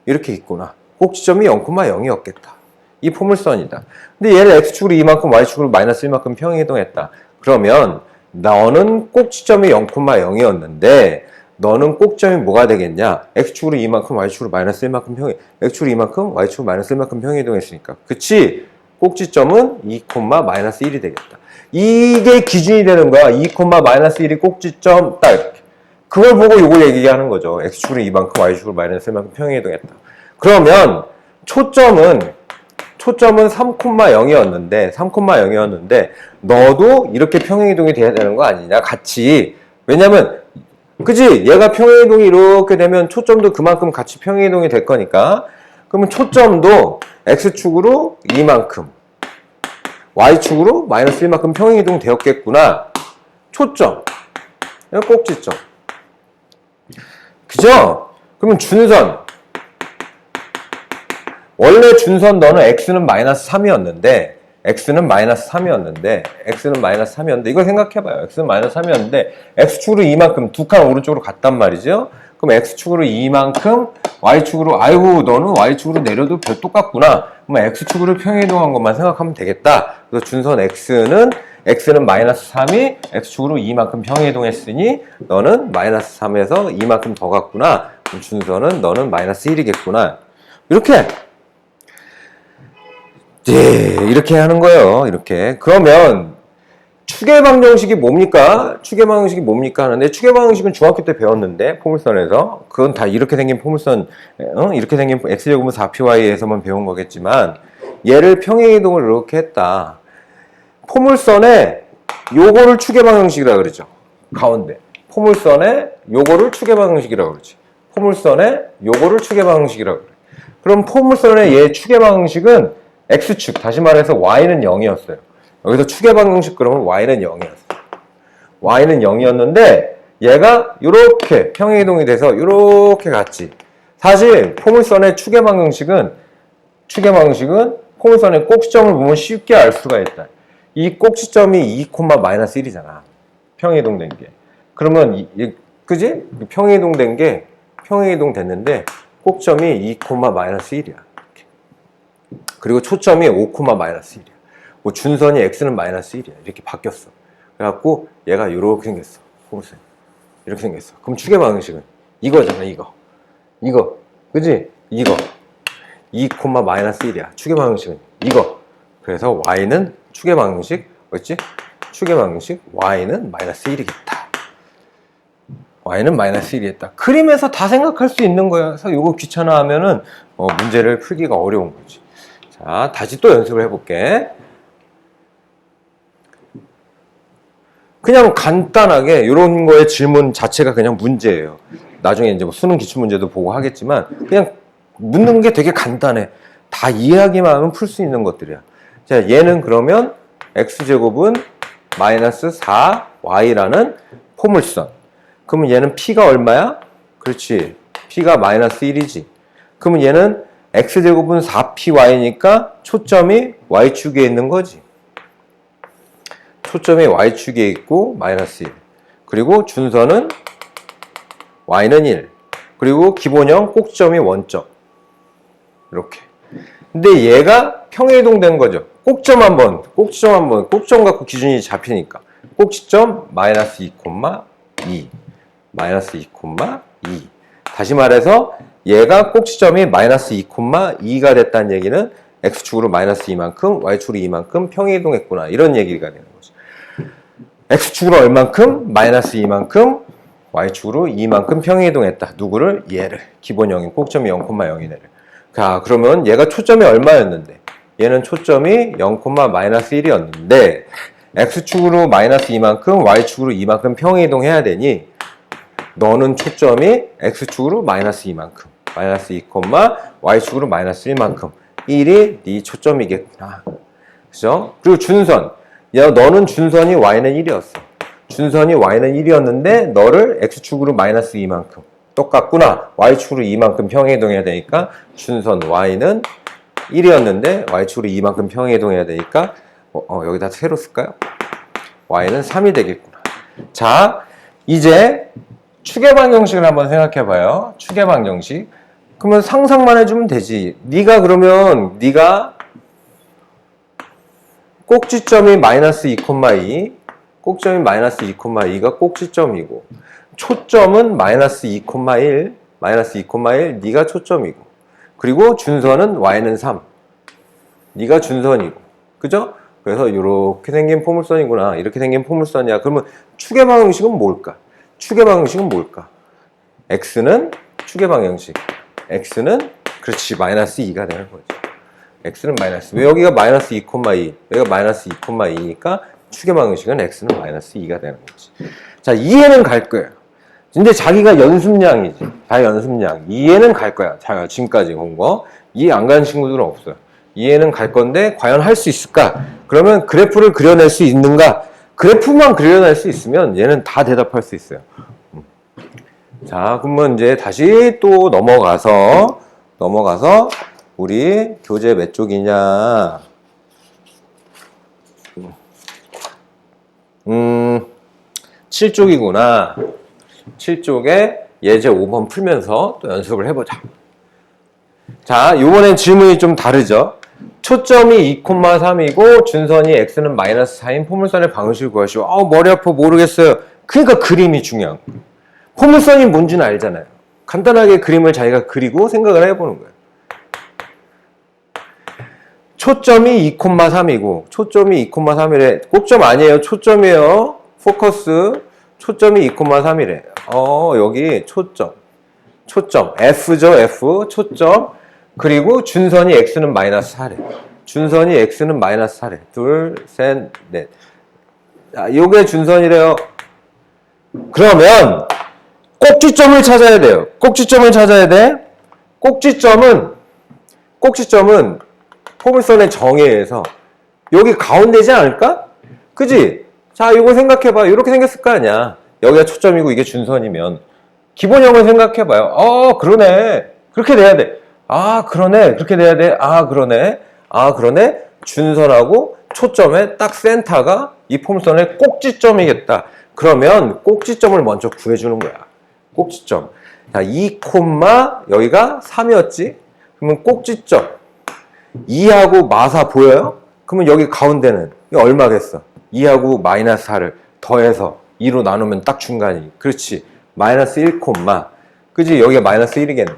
이렇게 있구나. 꼭지점이 0,0이었겠다. 이 포물선이다. 근데 얘를 x축으로 2만큼 y축으로 마이너스 1만큼 평행이동했다. 그러면 너는 꼭지점이 0,0이었는데 너는 꼭점이 뭐가 되겠냐? x축으로 2만큼 y축으로 마이너스 1만큼 x축으로 2만큼 y축으로 마이너스 1만큼 평행이동했으니까. 그치? 꼭지점은 2, 마이너스 1이 되겠다. 이게 기준이 되는 거야. 2, 마이너스 1이 꼭지점 딱 이렇게. 그걸 보고 이걸 얘기하는 거죠. x축으로 2만큼 y축으로 마이너스 1만큼 평행이동했다. 그러면 초점은 3,0이었는데 너도 이렇게 평행이동이 돼야 되는 거 아니냐? 같이. 왜냐면 그지? 얘가 평행이동이 이렇게 되면 초점도 그만큼 같이 평행이동이 될 거니까. 그러면 초점도 x축으로 2만큼 y축으로 마이너스 1만큼 평행이동 되었겠구나. 초점. 꼭지점. 그죠? 그러면 준선. 원래 준선 너는 x는 마이너스 3이었는데 이걸 생각해봐요. x는 마이너스 3이었는데 x축으로 2만큼 두 칸 오른쪽으로 갔단 말이죠. 그럼 x축으로 2만큼 y축으로 너는 y축으로 내려도 별 똑같구나. 그럼 x축으로 평행이동한 것만 생각하면 되겠다. 그래서 준선 x는 마이너스 3이 x축으로 2만큼 평행이동했으니 너는 마이너스 3에서 2만큼 더 갔구나. 그럼 준선은 너는 마이너스 1이겠구나. 이렇게 하는 거예요. 이렇게. 그러면 축의 방정식이 뭡니까? 하는데 축의 방정식은 중학교 때 배웠는데 포물선에서 그건 다 이렇게 생긴 포물선 이렇게 생긴 x제곱은 4py에서만 배운 거겠지만 얘를 평행이동을 이렇게 했다. 포물선에 요거를 축의 방정식이라고 그러죠. 가운데. 포물선에 요거를 축의 방정식이라고 그러지. 그럼 포물선의 얘 축의 방정식은 x축, 다시 말해서 y는 0이었어요. 여기서 축의 방정식 그러면 y는 0이었는데 얘가 이렇게 평행이동이 돼서 이렇게 갔지. 사실 포물선의 축의 방정식은 포물선의 꼭지점을 보면 쉽게 알 수가 있다. 이 꼭지점이 2, 마이너스 1이잖아. 평행이동된 게. 그러면 그지? 평행이동된 게 평행이동 됐는데 꼭점이 2, 마이너스 1이야. 이렇게. 그리고 초점이 5, 마이너스 1이야. 뭐 준선이 x는 마이너스 1이야. 이렇게 바뀌었어. 그래갖고 얘가 이렇게 생겼어. 보세요. 이렇게 생겼어. 그럼 추계 방식은 이거잖아. 이거. 그지? 이거. 2, 마이너스 1이야. 추계 방식은 이거. 그래서 y는 추계 방식, 뭐였지? 추계 방식 y는 마이너스 1이겠다. y는 마이너스 1이겠다. 그림에서 다 생각할 수 있는 거야. 그래서 이거 귀찮아하면은 문제를 풀기가 어려운 거지. 자, 다시 또 연습을 해볼게. 그냥 간단하게 이런 거의 질문 자체가 그냥 문제예요. 나중에 이제 뭐 수능 기출문제도 보고 하겠지만 그냥 묻는 게 되게 간단해. 다 이해하기만 하면 풀 수 있는 것들이야. 자, 얘는 그러면 x제곱은 마이너스 4y라는 포물선. 그러면 얘는 p가 얼마야? 그렇지. p가 마이너스 1이지. 그러면 얘는 x제곱은 4py니까 초점이 y축에 있는 거지. 초점이 y축에 있고 마이너스 1. 그리고 준선은 y는 1. 그리고 기본형 꼭지점이 원점. 이렇게. 근데 얘가 평행이동된 거죠. 꼭지점 한번, 꼭지점 갖고 기준이 잡히니까. 꼭지점 마이너스 2, 2. 마이너스 2, 2. 다시 말해서 얘가 꼭지점이 마이너스 2, 2가 됐다는 얘기는 x축으로 마이너스 2만큼, y축으로 2만큼 평행이동했구나. 이런 얘기가 되는 거죠. x축으로 얼만큼? 마이너스 2만큼, y축으로 2만큼 평행이동했다. 누구를? 얘를. 기본형인 꼭점이 0,0이네를. 자, 그러면 얘가 초점이 얼마였는데? 얘는 초점이 0, 마이너스 1이었는데 x축으로 마이너스 2만큼, y축으로 2만큼 평행이동해야 되니 너는 초점이 x축으로 마이너스 2만큼, 마이너스 2, y축으로 마이너스 1만큼 1이 네 초점이겠구나. 그죠? 그리고 준선. 야, 너는 준선이 y는 1이었어. 준선이 y는 1이었는데 너를 x축으로 마이너스 2만큼 똑같구나. y축으로 2만큼 평행이동해야 되니까 준선 y는 1이었는데 y축으로 2만큼 평행이동해야 되니까 여기다 세로 쓸까요? y는 3이 되겠구나. 자, 이제 추계방정식을 한번 생각해봐요. 추계방정식. 그러면 상상만 해주면 되지. 네가 꼭지점이 마이너스 2, 2, 꼭점이 마이너스 2, 2가 꼭지점이고 초점은 마이너스 2, 1, 마이너스 2, 1, 네가 초점이고 그리고 준선은 y는 3. 네가 준선이고. 그죠? 그래서 이렇게 생긴 포물선이구나. 이렇게 생긴 포물선이야. 그러면 추계방정식은 뭘까? 추계방정식은 뭘까? x는 추계방정식. x는 그렇지 마이너스 2가 되는 거죠. x는 마이너스. 왜 여기가 마이너스 2, 2? 여기가 마이너스 2, 2니까 추계방정식은 x는 마이너스 2가 되는 거지. 자, 이해는 갈 거예요. 근데 자기가 연습량이지. 다 연습량. 이해는 갈 거야. 자기가 지금까지 본 거. 이해 안 가는 친구들은 없어요. 이해는 갈 건데 과연 할 수 있을까? 그러면 그래프를 그려낼 수 있는가? 그래프만 그려낼 수 있으면 얘는 다 대답할 수 있어요. 자, 그러면 이제 다시 또 넘어가서 우리 교재 몇 쪽이냐? 7쪽이구나. 7쪽에 예제 5번 풀면서 또 연습을 해보자. 자, 요번엔 질문이 좀 다르죠. 초점이 2, 3이고 준선이 x는 마이너스 4인 포물선의 방식을 구하시오. 머리 아파 모르겠어요. 그러니까 그림이 중요한 거예요. 포물선이 뭔지는 알잖아요. 간단하게 그림을 자기가 그리고 생각을 해보는 거예요. 초점이 2, 3이고 초점이 2, 3이래. 꼭점 아니에요. 초점이에요. 포커스. 초점이 2, 3이래. 여기 초점. F죠, F. 초점. 그리고 준선이 x는 마이너스 4래. 준선이 x는 마이너스 4래. 둘, 셋, 넷. 자, 요게 준선이래요. 그러면 꼭지점을 찾아야 돼요. 꼭지점을 찾아야 돼. 꼭지점은 포물선의 정의에서 여기 가운데지 않을까? 그지? 자, 이거 생각해봐. 이렇게 생겼을 거 아니야. 여기가 초점이고 이게 준선이면 기본형을 생각해봐요. 그러네. 그렇게 돼야 돼. 그러네. 그렇게 돼야 돼. 그러네. 준선하고 초점의 딱 센터가 이 포물선의 꼭지점이겠다. 그러면 꼭지점을 먼저 구해주는 거야. 꼭지점. 자, 2, 여기가 3이었지? 그러면 꼭지점. 2하고 마사 보여요? 그러면 여기 가운데는 이거 얼마겠어? 2하고 마이너스 4를 더해서 2로 나누면 딱 중간이. 그렇지. 마이너스 1, 그지? 여기가 마이너스 1이겠네.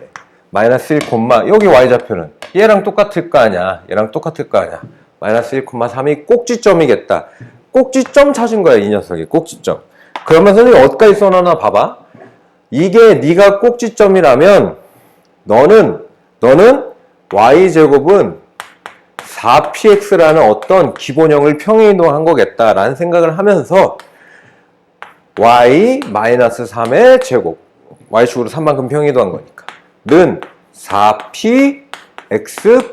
마이너스 1, 여기 y좌표는 얘랑 똑같을 거 아니야. 얘랑 똑같을 거 아니야. 마이너스 1, 3이 꼭지점이겠다. 꼭지점 찾은 거야, 이 녀석이. 꼭지점. 그러면 선생님 어디까지 써놔나 봐봐. 이게 네가 꼭지점이라면 너는 y제곱은 4px라는 어떤 기본형을 평행이동한 거겠다라는 생각을 하면서 y-3의 제곱, y축으로 3만큼 평행이동한 거니까 는 4px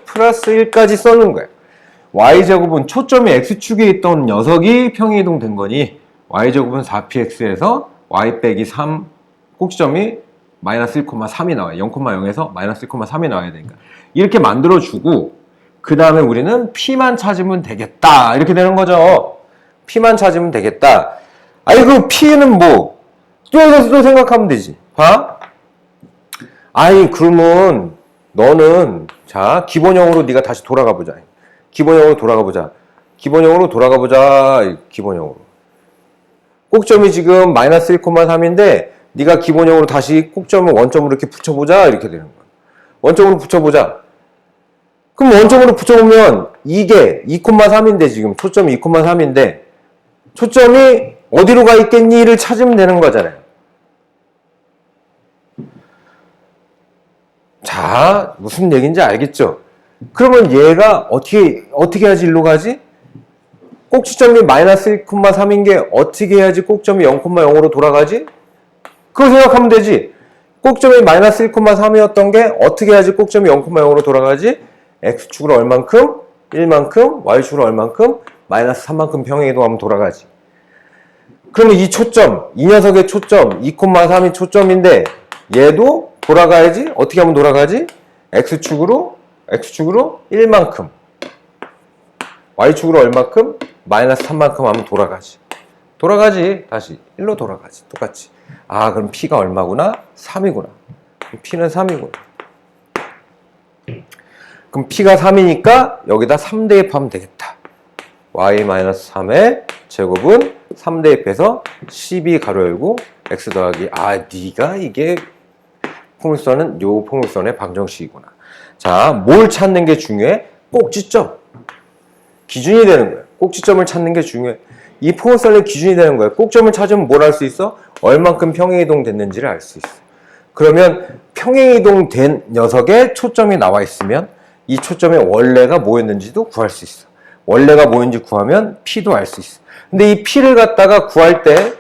플러스 1까지 써놓은 거야. y제곱은 초점이 x축에 있던 녀석이 평행이동 된 거니 y제곱은 4px에서 y 빼기 3 꼭지점이 마이너스 1,3이 나와요. 0,0에서 마이너스 1,3이 나와야 되니까 이렇게 만들어주고 그 다음에 우리는 p만 찾으면 되겠다 이렇게 되는 거죠. p만 찾으면 되겠다. 아니 그 p는 뭐 또 생각하면 되지. 봐. 아니 그러면 너는 자 기본형으로 네가 다시 돌아가 보자. 기본형으로 돌아가 보자. 기본형으로. 꼭점이 지금 마이너스 1,3인데 네가 기본형으로 다시 꼭점을 원점으로 이렇게 붙여보자 이렇게 되는 거야. 원점으로 붙여보자. 그럼 원점으로 붙여보면 이게 2,3인데 지금 초점이 2,3인데 초점이 어디로 가 있겠니를 찾으면 되는 거잖아요. 자, 무슨 얘기인지 알겠죠? 그러면 얘가 어떻게 해야지 일로 가지? 꼭지점이 마이너스 1,3인 게 어떻게 해야지 꼭점이 0,0으로 돌아가지? 그거 생각하면 되지. 꼭점이 마이너스 1,3이었던 게 어떻게 해야지 꼭점이 0,0으로 돌아가지? x축으로 얼만큼? 1만큼, y축으로 얼만큼? 마이너스 3만큼 평행이동하면 돌아가지. 그러면 이 초점, 이 녀석의 초점, 2,3이 초점인데 얘도 돌아가야지? 어떻게 하면 돌아가지? x축으로 1만큼, y축으로 얼만큼? 마이너스 3만큼 하면 돌아가지. 다시 1로 돌아가지. 똑같이. 아, 그럼 p가 얼마구나? 3이구나. p는 3이구나. 그럼 p가 3이니까 여기다 3 대입하면 되겠다. y-3의 제곱은 3 대입해서 12 가로 열고 x 더하기 네가 이게 포물선은 요 포물선의 방정식이구나. 자, 뭘 찾는 게 중요해? 꼭지점. 기준이 되는 거야. 꼭지점을 찾는 게 중요해. 이 포물선의 기준이 되는 거야. 꼭점을 찾으면 뭘 알 수 있어? 얼만큼 평행이동 됐는지를 알 수 있어. 그러면 평행이동 된 녀석의 초점이 나와 있으면 이 초점의 원래가 뭐였는지도 구할 수 있어. 원래가 뭐였는지 구하면 p도 알 수 있어. 근데 이 p를 갖다가 구할 때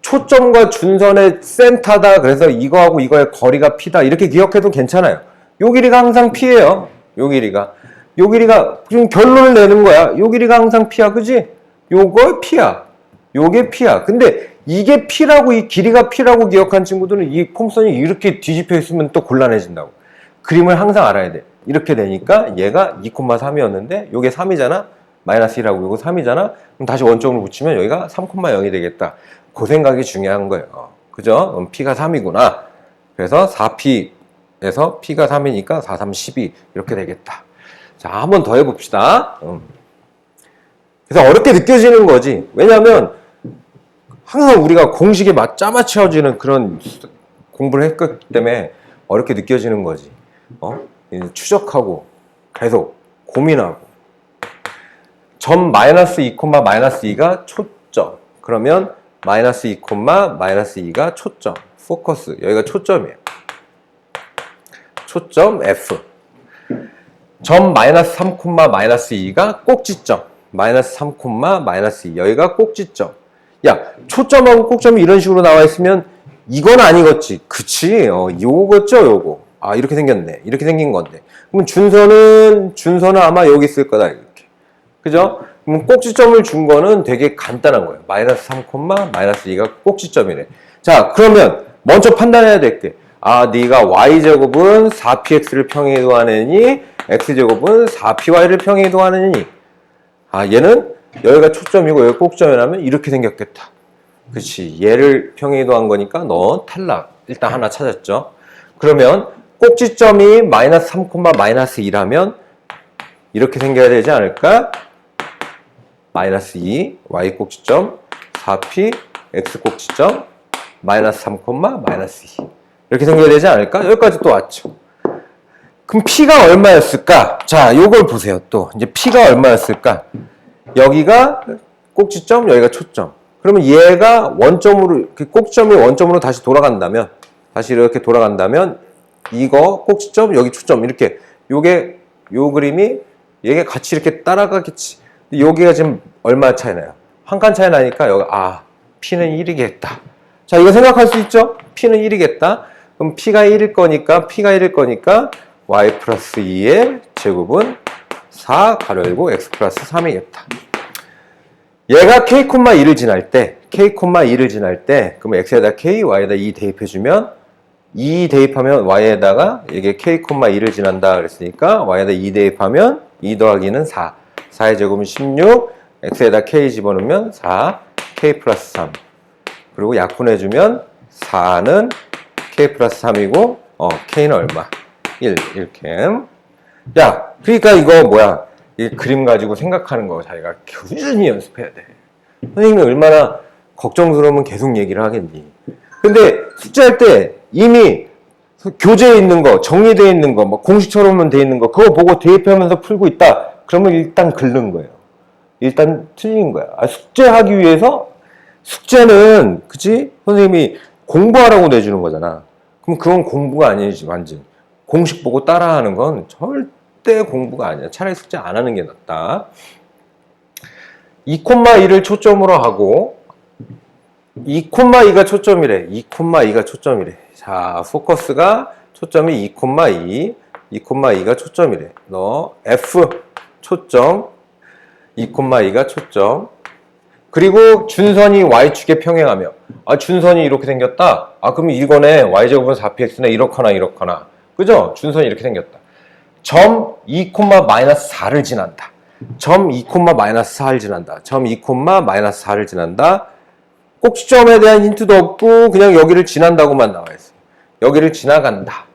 초점과 준선의 센터다. 그래서 이거하고 이거의 거리가 p다. 이렇게 기억해도 괜찮아요. 요 길이가 항상 p예요. 요 길이가 지금 결론을 내는 거야. 요 길이가 항상 p야. 그지? 요거 p야. 요게 p야. 근데 이게 p라고 이 길이가 p라고 기억한 친구들은 이 폼선이 이렇게 뒤집혀 있으면 또 곤란해진다고. 그림을 항상 알아야 돼. 이렇게 되니까 얘가 2,3이었는데 요게 3이잖아. 마이너스 1하고 요거 3이잖아. 그럼 다시 원점으로 붙이면 여기가 3,0이 되겠다. 그 생각이 중요한 거예요. 그죠? p가 3이구나. 그래서 4p에서 p가 3이니까 4, 3, 12 이렇게 되겠다. 자, 한 번 더 해봅시다. 그래서 어렵게 느껴지는 거지. 왜냐하면 항상 우리가 공식에 짜맞춰지는 그런 공부를 했기 때문에 어렵게 느껴지는 거지. 추적하고 계속 고민하고. 점 마이너스 2, 마이너스 2가 초점. 그러면 마이너스 2, 마이너스 2가 초점. 포커스. 여기가 초점이에요. 초점 F. 점 마이너스 3, 마이너스 2가 꼭지점. 마이너스 3, 마이너스 2. 여기가 꼭지점. 야, 초점하고 꼭점이 이런 식으로 나와 있으면 이건 아니겠지. 그치? 요거죠, 요거. 아, 이렇게 생겼네. 이렇게 생긴 건데. 그럼 준선은 아마 여기 있을 거다, 이렇게. 그죠? 그럼 꼭지점을 준 거는 되게 간단한 거예요. 마이너스 3, 마이너스 2가 꼭지점이래. 자, 그러면 먼저 판단해야 될 게, 네가 y제곱은 4px를 평행이동하느니 x제곱은 4py를 평행이동하느니 아, 얘는 여기가 초점이고 여기 꼭점이라면 이렇게 생겼겠다. 그렇지. 얘를 평행이동한 거니까 너 탈락. 일단 하나 찾았죠. 그러면 꼭지점이 마이너스 3, 마이너스 2라면 이렇게 생겨야 되지 않을까? 마이너스 2, y 꼭지점, 4p, x 꼭지점, 마이너스 3, 마이너스 2. 이렇게 생겨야 되지 않을까? 여기까지 또 왔죠. 그럼 p가 얼마였을까? 자, 요걸 보세요. 또 이제 p가 얼마였을까? 여기가 꼭지점, 여기가 초점. 그러면 얘가 원점으로, 꼭지점이 원점으로 다시 돌아간다면, 다시 이렇게 돌아간다면, 이거 꼭지점, 여기 초점, 이렇게, 요게, 요 그림이, 얘가 같이 이렇게 따라가겠지. 여기가 지금 얼마 차이 나요? 한 칸 차이 나니까, 여기, 아, P는 1이겠다. 자, 이거 생각할 수 있죠? P는 1이겠다. 그럼 P가 1일 거니까, Y 플러스 2의 제곱은 4, 가로 열고, X 플러스 3이겠다. 얘가 K,2를 지날 때, 그러면 X에다 K, Y에다 2 대입해주면, 2 대입하면 Y에다가, 이게 K,2를 지난다 그랬으니까, Y에다 2 대입하면, 2 더하기는 4. 4의 제곱은 16, X에다 K 집어넣으면 4, K 플러스 3. 그리고 약분해주면 4는 K 플러스 3이고, K는 얼마? 1, 이렇게. 야, 그러니까 이거 뭐야? 이 그림 가지고 생각하는 거 자기가 꾸준히 연습해야 돼. 선생님이 얼마나 걱정스러우면 계속 얘기를 하겠니. 근데 숙제할 때 이미 교재에 있는 거, 정리되어 있는 거, 뭐 공식처럼만 되어 있는 거, 그거 보고 대입하면서 풀고 있다. 그러면 일단 긁는 거예요. 일단 틀린 거야. 아, 숙제하기 위해서 숙제는 그치? 선생님이 공부하라고 내주는 거잖아. 그럼 그건 공부가 아니지 완전. 공식 보고 따라하는 건 절대 공부가 아니야. 차라리 숙제 안 하는 게 낫다. 2,2를 초점으로 하고 2,2가 초점이래. 2,2가 초점이래. 자, 포커스가 초점이 2,2, 2,2가 초점이래. 너 F 초점, 2,2가 초점. 그리고 준선이 y축에 평행하며, 아, 준선이 이렇게 생겼다. 아, 그럼 이거네. y제곱은 4px네. 이렇거나. 그죠? 준선이 이렇게 생겼다. 점 2, 마이너스 4를 지난다. 점 2, 마이너스 4를 지난다. 점 2, 마이너스 4를 지난다. 꼭지점에 대한 힌트도 없고 그냥 여기를 지난다고만 나와 있어요. 여기를 지나간다.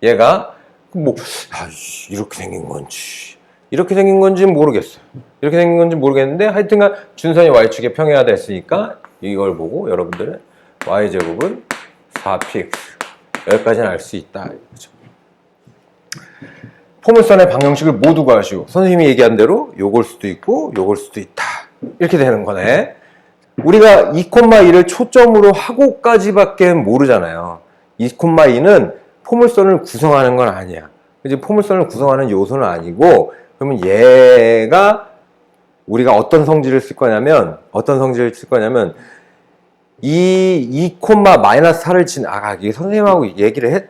얘가 뭐 이렇게 생긴 건지는 모르겠어요. 이렇게 생긴 건지 모르겠는데 하여튼간 준선이 y축에 평행하다 했으니까 이걸 보고 여러분들은 y제곱은 4px 여기까지는 알 수 있다. 그렇죠? 포물선의 방정식을 모두 구하시오. 선생님이 얘기한 대로 요걸 수도 있고 요걸 수도 있다. 이렇게 되는 거네. 우리가 2,2를 초점으로 하고까지밖에 모르잖아요. 2,2는 포물선을 구성하는 건 아니야. 그치? 포물선을 구성하는 요소는 아니고, 그러면 얘가 우리가 어떤 성질을 쓸 거냐면, 이 2, 마이너스 4를 이게 선생님하고 얘기를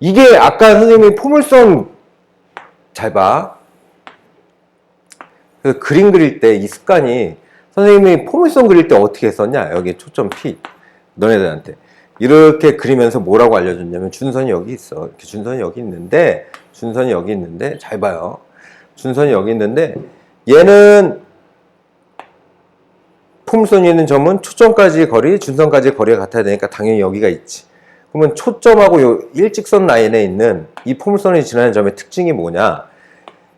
이게 아까 선생님이 포물선 잘 봐. 그 그림 그릴 때 이 습관이 선생님이 포물선 그릴 때 어떻게 했었냐? 여기 초점 P. 너네들한테. 이렇게 그리면서 뭐라고 알려줬냐면 준선이 여기 있어. 이렇게 준선이 여기 있는데 잘 봐요. 준선이 여기 있는데 얘는 포물선이 있는 점은 초점까지 거리, 준선까지 거리가 같아야 되니까 당연히 여기가 있지. 그러면 초점하고 요 일직선 라인에 있는 이 포물선이 지나는 점의 특징이 뭐냐?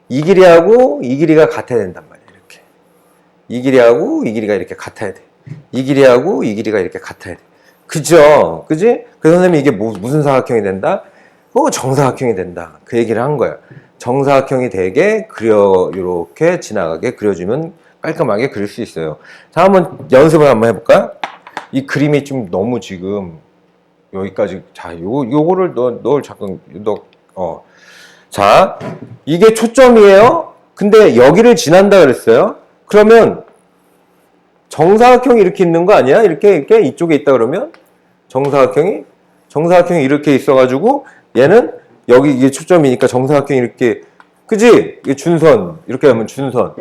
이 길이하고 이 길이가 같아야 된단 말이야. 이렇게. 이 길이하고 이 길이가 이렇게 같아야 돼. 이 길이하고 이 길이가 이렇게 같아야 돼. 그죠? 그지? 그래서 선생님이 이게 무슨 사각형이 된다? 정사각형이 된다. 그 얘기를 한 거야. 정사각형이 되게 이렇게 지나가게 그려주면 깔끔하게 그릴 수 있어요. 자, 한번 연습을 한번 해볼까? 이 그림이 좀 너무 지금 여기까지. 자, 요거를 널 잠깐 자, 이게 초점이에요. 근데 여기를 지난다 그랬어요. 그러면 정사각형이 이렇게 있는 거 아니야? 이렇게 이쪽에 있다 그러면 정사각형이 이렇게 있어가지고 얘는 여기 이게 초점이니까 정사각형이 이렇게, 그지? 이게 준선 이렇게 하면 준선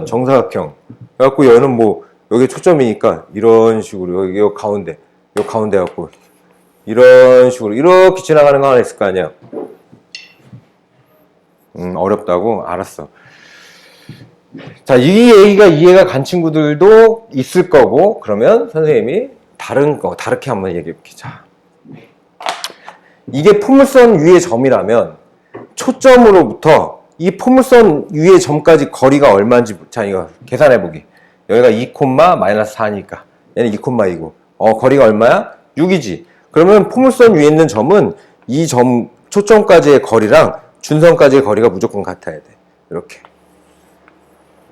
정사각형. 그래갖고 얘는 뭐 여기 초점이니까 이런 식으로 여기 가운데 갖고 이런 식으로 이렇게 지나가는 거 하나 있을 거 아니야? 어렵다고? 알았어. 자, 이 A가 이해가 간 친구들도 있을 거고, 그러면 선생님이 다르게 한번 얘기해 볼게요. 자, 이게 포물선 위의 점이라면 초점으로부터 이 포물선 위의 점까지 거리가 얼마인지, 자, 이거 계산해 보기. 여기가 2,-4니까 얘는 2,2고 거리가 얼마야? 6이지. 그러면 포물선 위에 있는 점은 이 점 초점까지의 거리랑 준선까지의 거리가 무조건 같아야 돼. 이렇게.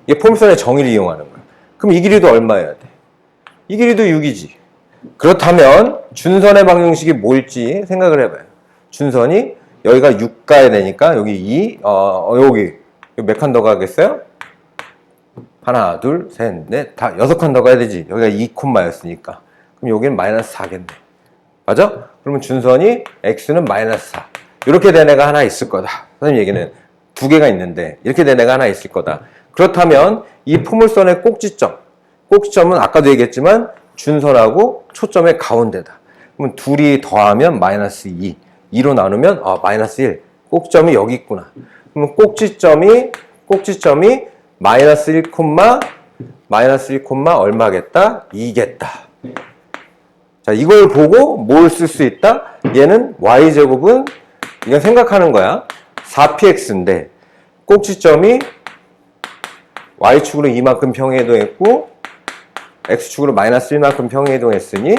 이게 포물선의 정의를 이용하는 거야. 그럼 이 길이도 얼마여야 돼? 이 길이도 6이지. 그렇다면 준선의 방정식이 뭘지 생각을 해봐요. 준선이 여기가 6 가야 되니까 여기 2, 여기 몇 칸 더 가겠어요? 하나, 둘, 셋, 넷, 다 6칸 더 가야 되지. 여기가 2,였으니까. 그럼 여기는 -4겠네. 맞아? 그러면 준선이 x는 -4. 이렇게 된 애가 하나 있을 거다. 선생님 얘기는 2개가 있는데 이렇게 된 애가 하나 있을 거다. 그렇다면 이 포물선의 꼭지점은 아까도 얘기했지만 준선하고 초점의 가운데다. 그러면 둘이 더하면 -2, 2로 나누면 -1. 꼭지점이 여기 있구나. 그러면 꼭지점이 -1, 얼마겠다? 2겠다. 자, 이걸 보고 뭘 쓸 수 있다? 얘는 y제곱은 이건 생각하는 거야. 4px인데 꼭지점이 y축으로 이만큼 평행이동했고 x축으로 -1만큼 평행이동했으니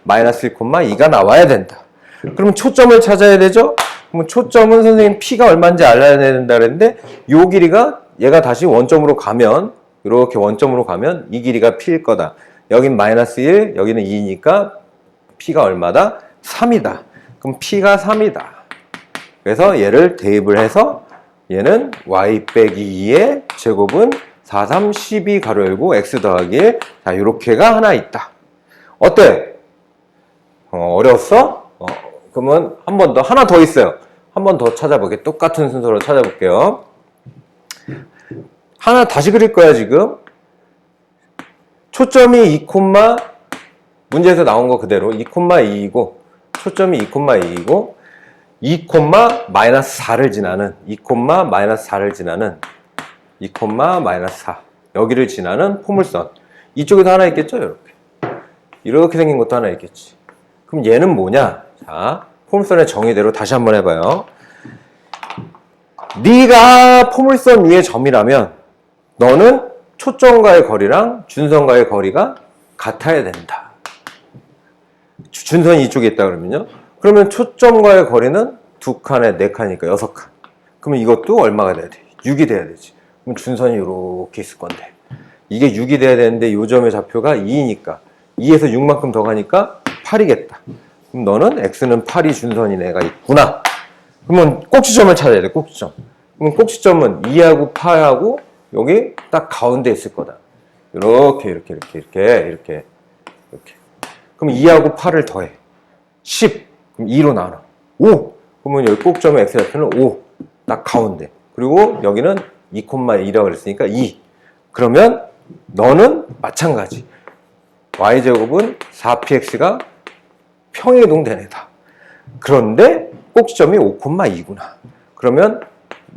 -1,2가 나와야 된다. 그러면 초점을 찾아야 되죠? 그럼 초점은 선생님 p가 얼마인지 알아야 된다 그랬는데 요 길이가 얘가 다시 원점으로 가면 이렇게 원점으로 가면 이 길이가 p일 거다. 여긴 -1, 여기는 2니까 p가 얼마다? 3이다. 그럼 p가 3이다. 그래서 얘를 대입을 해서 얘는 y 빼기 2의 제곱은 4, 3, 12 가로 열고 x 더하기 1. 자, 요렇게가 하나 있다. 어때? 어려웠어? 그러면 한 번 더, 하나 더 있어요. 한 번 더 찾아볼게요. 똑같은 순서로 찾아볼게요. 하나 다시 그릴 거야, 지금. 초점이 2, 문제에서 나온 거 그대로 2,2이고, 초점이 2,2이고, 2,-4를 지나는, 2,-4를 지나는, 2,-4. 여기를 지나는 포물선. 이쪽에도 하나 있겠죠? 이렇게 생긴 것도 하나 있겠지. 그럼 얘는 뭐냐? 자, 포물선의 정의대로 다시 한번 해봐요. 네가 포물선 위의 점이라면 너는 초점과의 거리랑 준선과의 거리가 같아야 된다. 준선이 이쪽에 있다 그러면요. 그러면 초점과의 거리는 2칸에 4칸이니까 6칸. 그러면 이것도 얼마가 돼야 돼? 6이 돼야 되지. 그럼 준선이 이렇게 있을 건데. 이게 6이 돼야 되는데 이 점의 좌표가 2니까 2에서 6만큼 더 가니까 8이겠다. 그럼 너는 x는 8이 준선인 애가 있구나. 그러면 꼭지점을 찾아야 돼. 꼭지점. 그럼 꼭지점은 2하고 8하고 여기 딱 가운데 있을 거다. 이렇게. 그럼 2하고 8을 더해. 10. 그럼 2로 나눠. 5. 그러면 여기 꼭점의 x좌표는 5. 딱 가운데. 그리고 여기는 2,2라고 그랬으니까 2. 그러면 너는 마찬가지. y제곱은 4px가 평행이동 된 애다. 그런데 꼭지점이 5,2구나. 그러면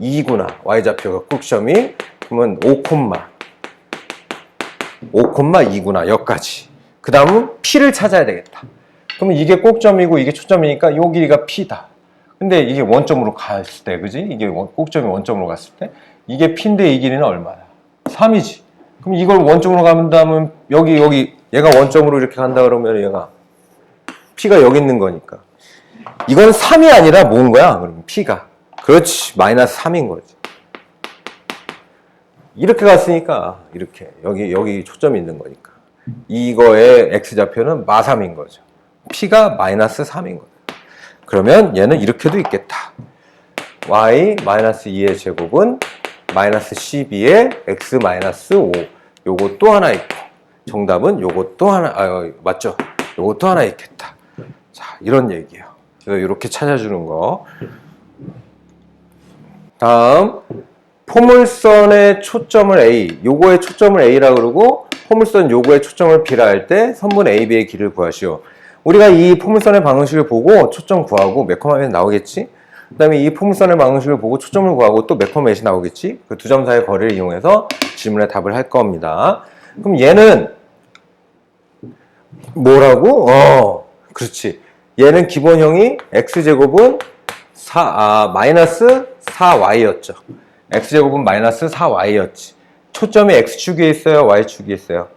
2구나. y좌표가 꼭지점이. 그러면 5,2구나. 여기까지. 그 다음은 p를 찾아야 되겠다. 그러면 이게 꼭점이고 이게 초점이니까 이 길이가 p다. 근데 이게 원점으로 갔을 때, 그지? 이게 꼭점이 원점으로 갔을 때 이게 p인데 이 길이는 얼마야? 3이지. 그럼 이걸 원점으로 간다면 여기 얘가 원점으로 이렇게 간다 그러면 얘가 p가 여기 있는 거니까 이건 3이 아니라 뭔 거야? 그럼 p가. 그렇지. -3인 거지. 이렇게 갔으니까 이렇게 여기 초점이 있는 거니까 이거의 x좌표는 -3인 거죠. p가 -3인 거죠. 그러면 얘는 이렇게도 있겠다. y-2의 제곱은 -12의 x-5. 요것도 하나 있고 정답은 요것도 하나, 맞죠? 요것도 하나 있겠다. 자, 이런 얘기예요. 그래서 이렇게 찾아주는 거. 다음, 포물선의 초점을 A, 요거의 초점을 A라 그러고 포물선 요거의 초점을 B라 할 때 선분 A, B의 길을 구하시오. 우리가 이 포물선의 방정식을 보고 초점 구하고 매콤하면 나오겠지? 그 다음에 이 포물선의 방정식을 보고 초점을 구하고 또 몇, 몇이 나오겠지? 그 두 점 사이의 거리를 이용해서 질문에 답을 할 겁니다. 그럼 얘는 뭐라고? 그렇지. 얘는 기본형이 x제곱은 마이너스 4y였죠. x제곱은 마이너스 4y였지. 초점이 x축에 있어요? y축에 있어요?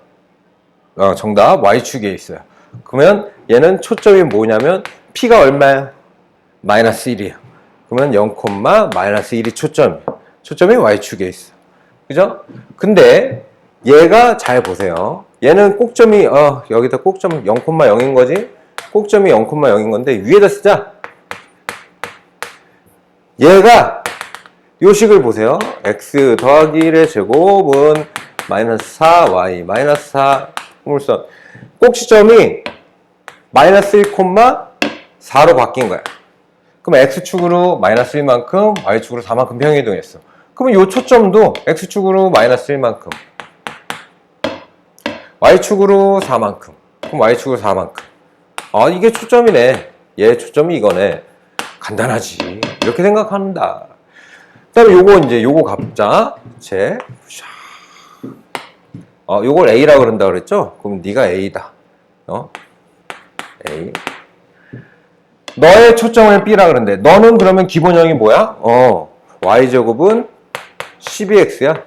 정답, y축에 있어요. 그러면 얘는 초점이 뭐냐면 p가 얼마야? 마이너스 1이에요. 그러면 0, 마이너스 1이 초점이에요. 초점이 y축에 있어. 그죠? 근데 얘가 잘 보세요. 얘는 꼭점이 여기다 꼭점 0,0인 거지? 꼭점이 0,0인 건데 위에다 쓰자. 얘가 요 식을 보세요. x 더하기 1의 제곱은 마이너스 4y 마이너스 4 포물선 꼭지점이 마이너스 1,4로 바뀐 거야. 그럼 x축으로 마이너스 1만큼 y축으로 4만큼 평행이동했어. 그러면 이 초점도 x축으로 마이너스 1만큼 y축으로 4만큼 그럼 y축으로 4만큼 이게 초점이네. 얘 초점이 이거네. 간단하지. 이렇게 생각한다. 그 다음에 요거 이제 요거 값자 요걸 A라고 그런다 그랬죠? 그럼 네가 A다. A. 너의 초점을 B라 그러는데 너는 그러면 기본형이 뭐야? Y제곱은 12X야.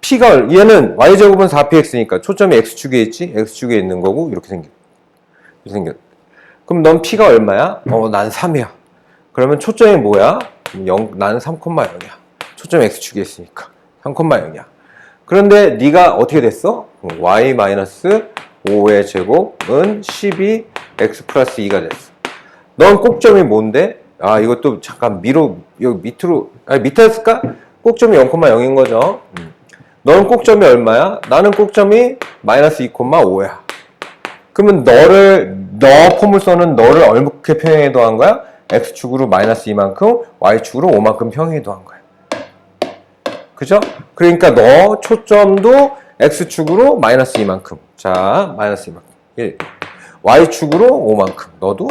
P가 얘는 Y제곱은 4PX니까 초점이 X축에 있지? X축에 있는 거고 이렇게 생겼. 그럼 넌 P가 얼마야? 난 3이야. 그러면 초점이 뭐야? 나는 3,0이야. 초점이 X축에 있으니까 3,0이야. 그런데 네가 어떻게 됐어? y-5의 제곱은 12 x 플러스 2가 됐어. 넌 꼭점이 뭔데? 이것도 잠깐 여기 밑으로 밑에 했을까? 꼭점이 0,0인 거죠. 너는 꼭점이 얼마야? 나는 꼭점이 마이너스 2,5야. 그러면 너 포물선은 너를 얼마큼 평행에 더한 거야? x축으로 마이너스 2만큼, y축으로 5만큼 평행에 더한 거야. 그죠? 그러니까 너 초점도 x축으로 마이너스 2만큼. 자, 마이너스 2만큼. 1. y축으로 5만큼. 너도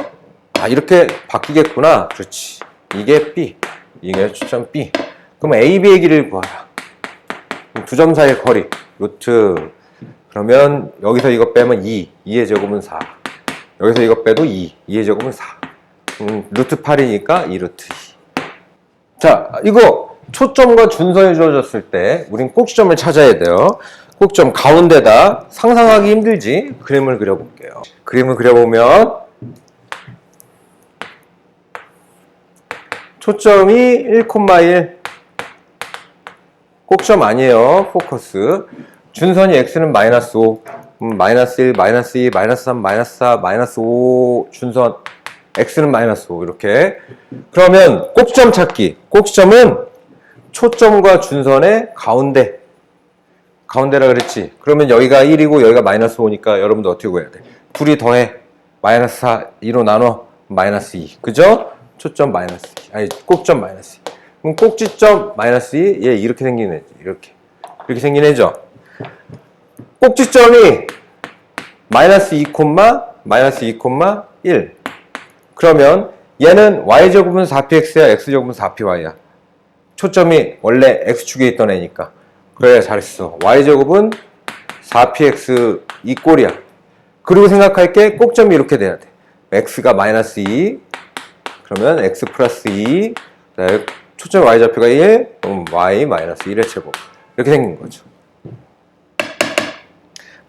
이렇게 바뀌겠구나. 그렇지. 이게 B. 이게 초점 B. 그럼 A, B의 길이를 구하라. 두 점 사이의 거리. 루트. 그러면 여기서 이거 빼면 2. 2의 제곱은 4. 여기서 이거 빼도 2. 2의 제곱은 4. 루트 8이니까 2루트 2. 자, 이거 초점과 준선이 주어졌을 때 우린 꼭지점을 찾아야 돼요. 꼭지점 가운데다 상상하기 힘들지? 그림을 그려볼게요. 그림을 그려보면 초점이 1,1 꼭지점 아니에요. 포커스. 준선이 x는 마이너스 5 마이너스 1, 마이너스 2, 마이너스 3, 마이너스 4, 마이너스 5 준선 x는 마이너스 5 이렇게. 그러면 꼭지점 찾기. 꼭지점은 초점과 준선의 가운데라 그랬지. 그러면 여기가 1이고 여기가 마이너스 5니까 여러분도 어떻게 구해야 돼? 둘이 더해. 마이너스 4, 2로 나눠. 마이너스 2. 그죠? 초점 마이너스 2. 꼭지점 마이너스 2. 그럼 꼭지점 마이너스 2. 얘 이렇게 생긴 애지. 이렇게 생긴 애죠. 꼭지점이 마이너스 2, 마이너스 2,1. 그러면 얘는 y제곱은 4px야, x제곱은 4py야. 초점이 원래 x축에 있던 애니까. 그래, 잘했어. y제곱은 4px 이 꼴이야. 그리고 생각할게 꼭점이 이렇게 돼야 돼. x가 마이너스 2, 그러면 x 플러스 2, 초점 y좌표가 1, 그럼 y 마이너스 1의 제곱. 이렇게 생긴 거죠.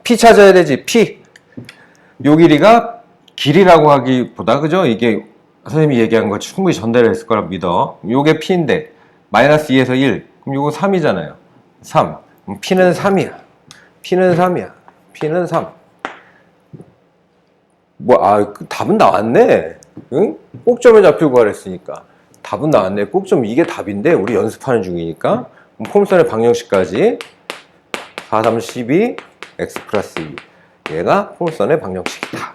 p 찾아야 되지. p. 요 길이라고 하기보다, 그죠? 이게 선생님이 얘기한 거 충분히 전달을 했을 거라 믿어. 요게 p인데 마이너스 2에서 1. 그럼 요거 3이잖아요. 3. 그럼 p는 3이야. p는 3. 답은 나왔네. 응? 꼭점의 좌표 구하랬으니까. 답은 나왔네. 꼭점 이게 답인데 우리 연습하는 중이니까. 포물선의 방정식까지 4, 3, 12, x 플러스 2. 얘가 포물선의 방정식이다.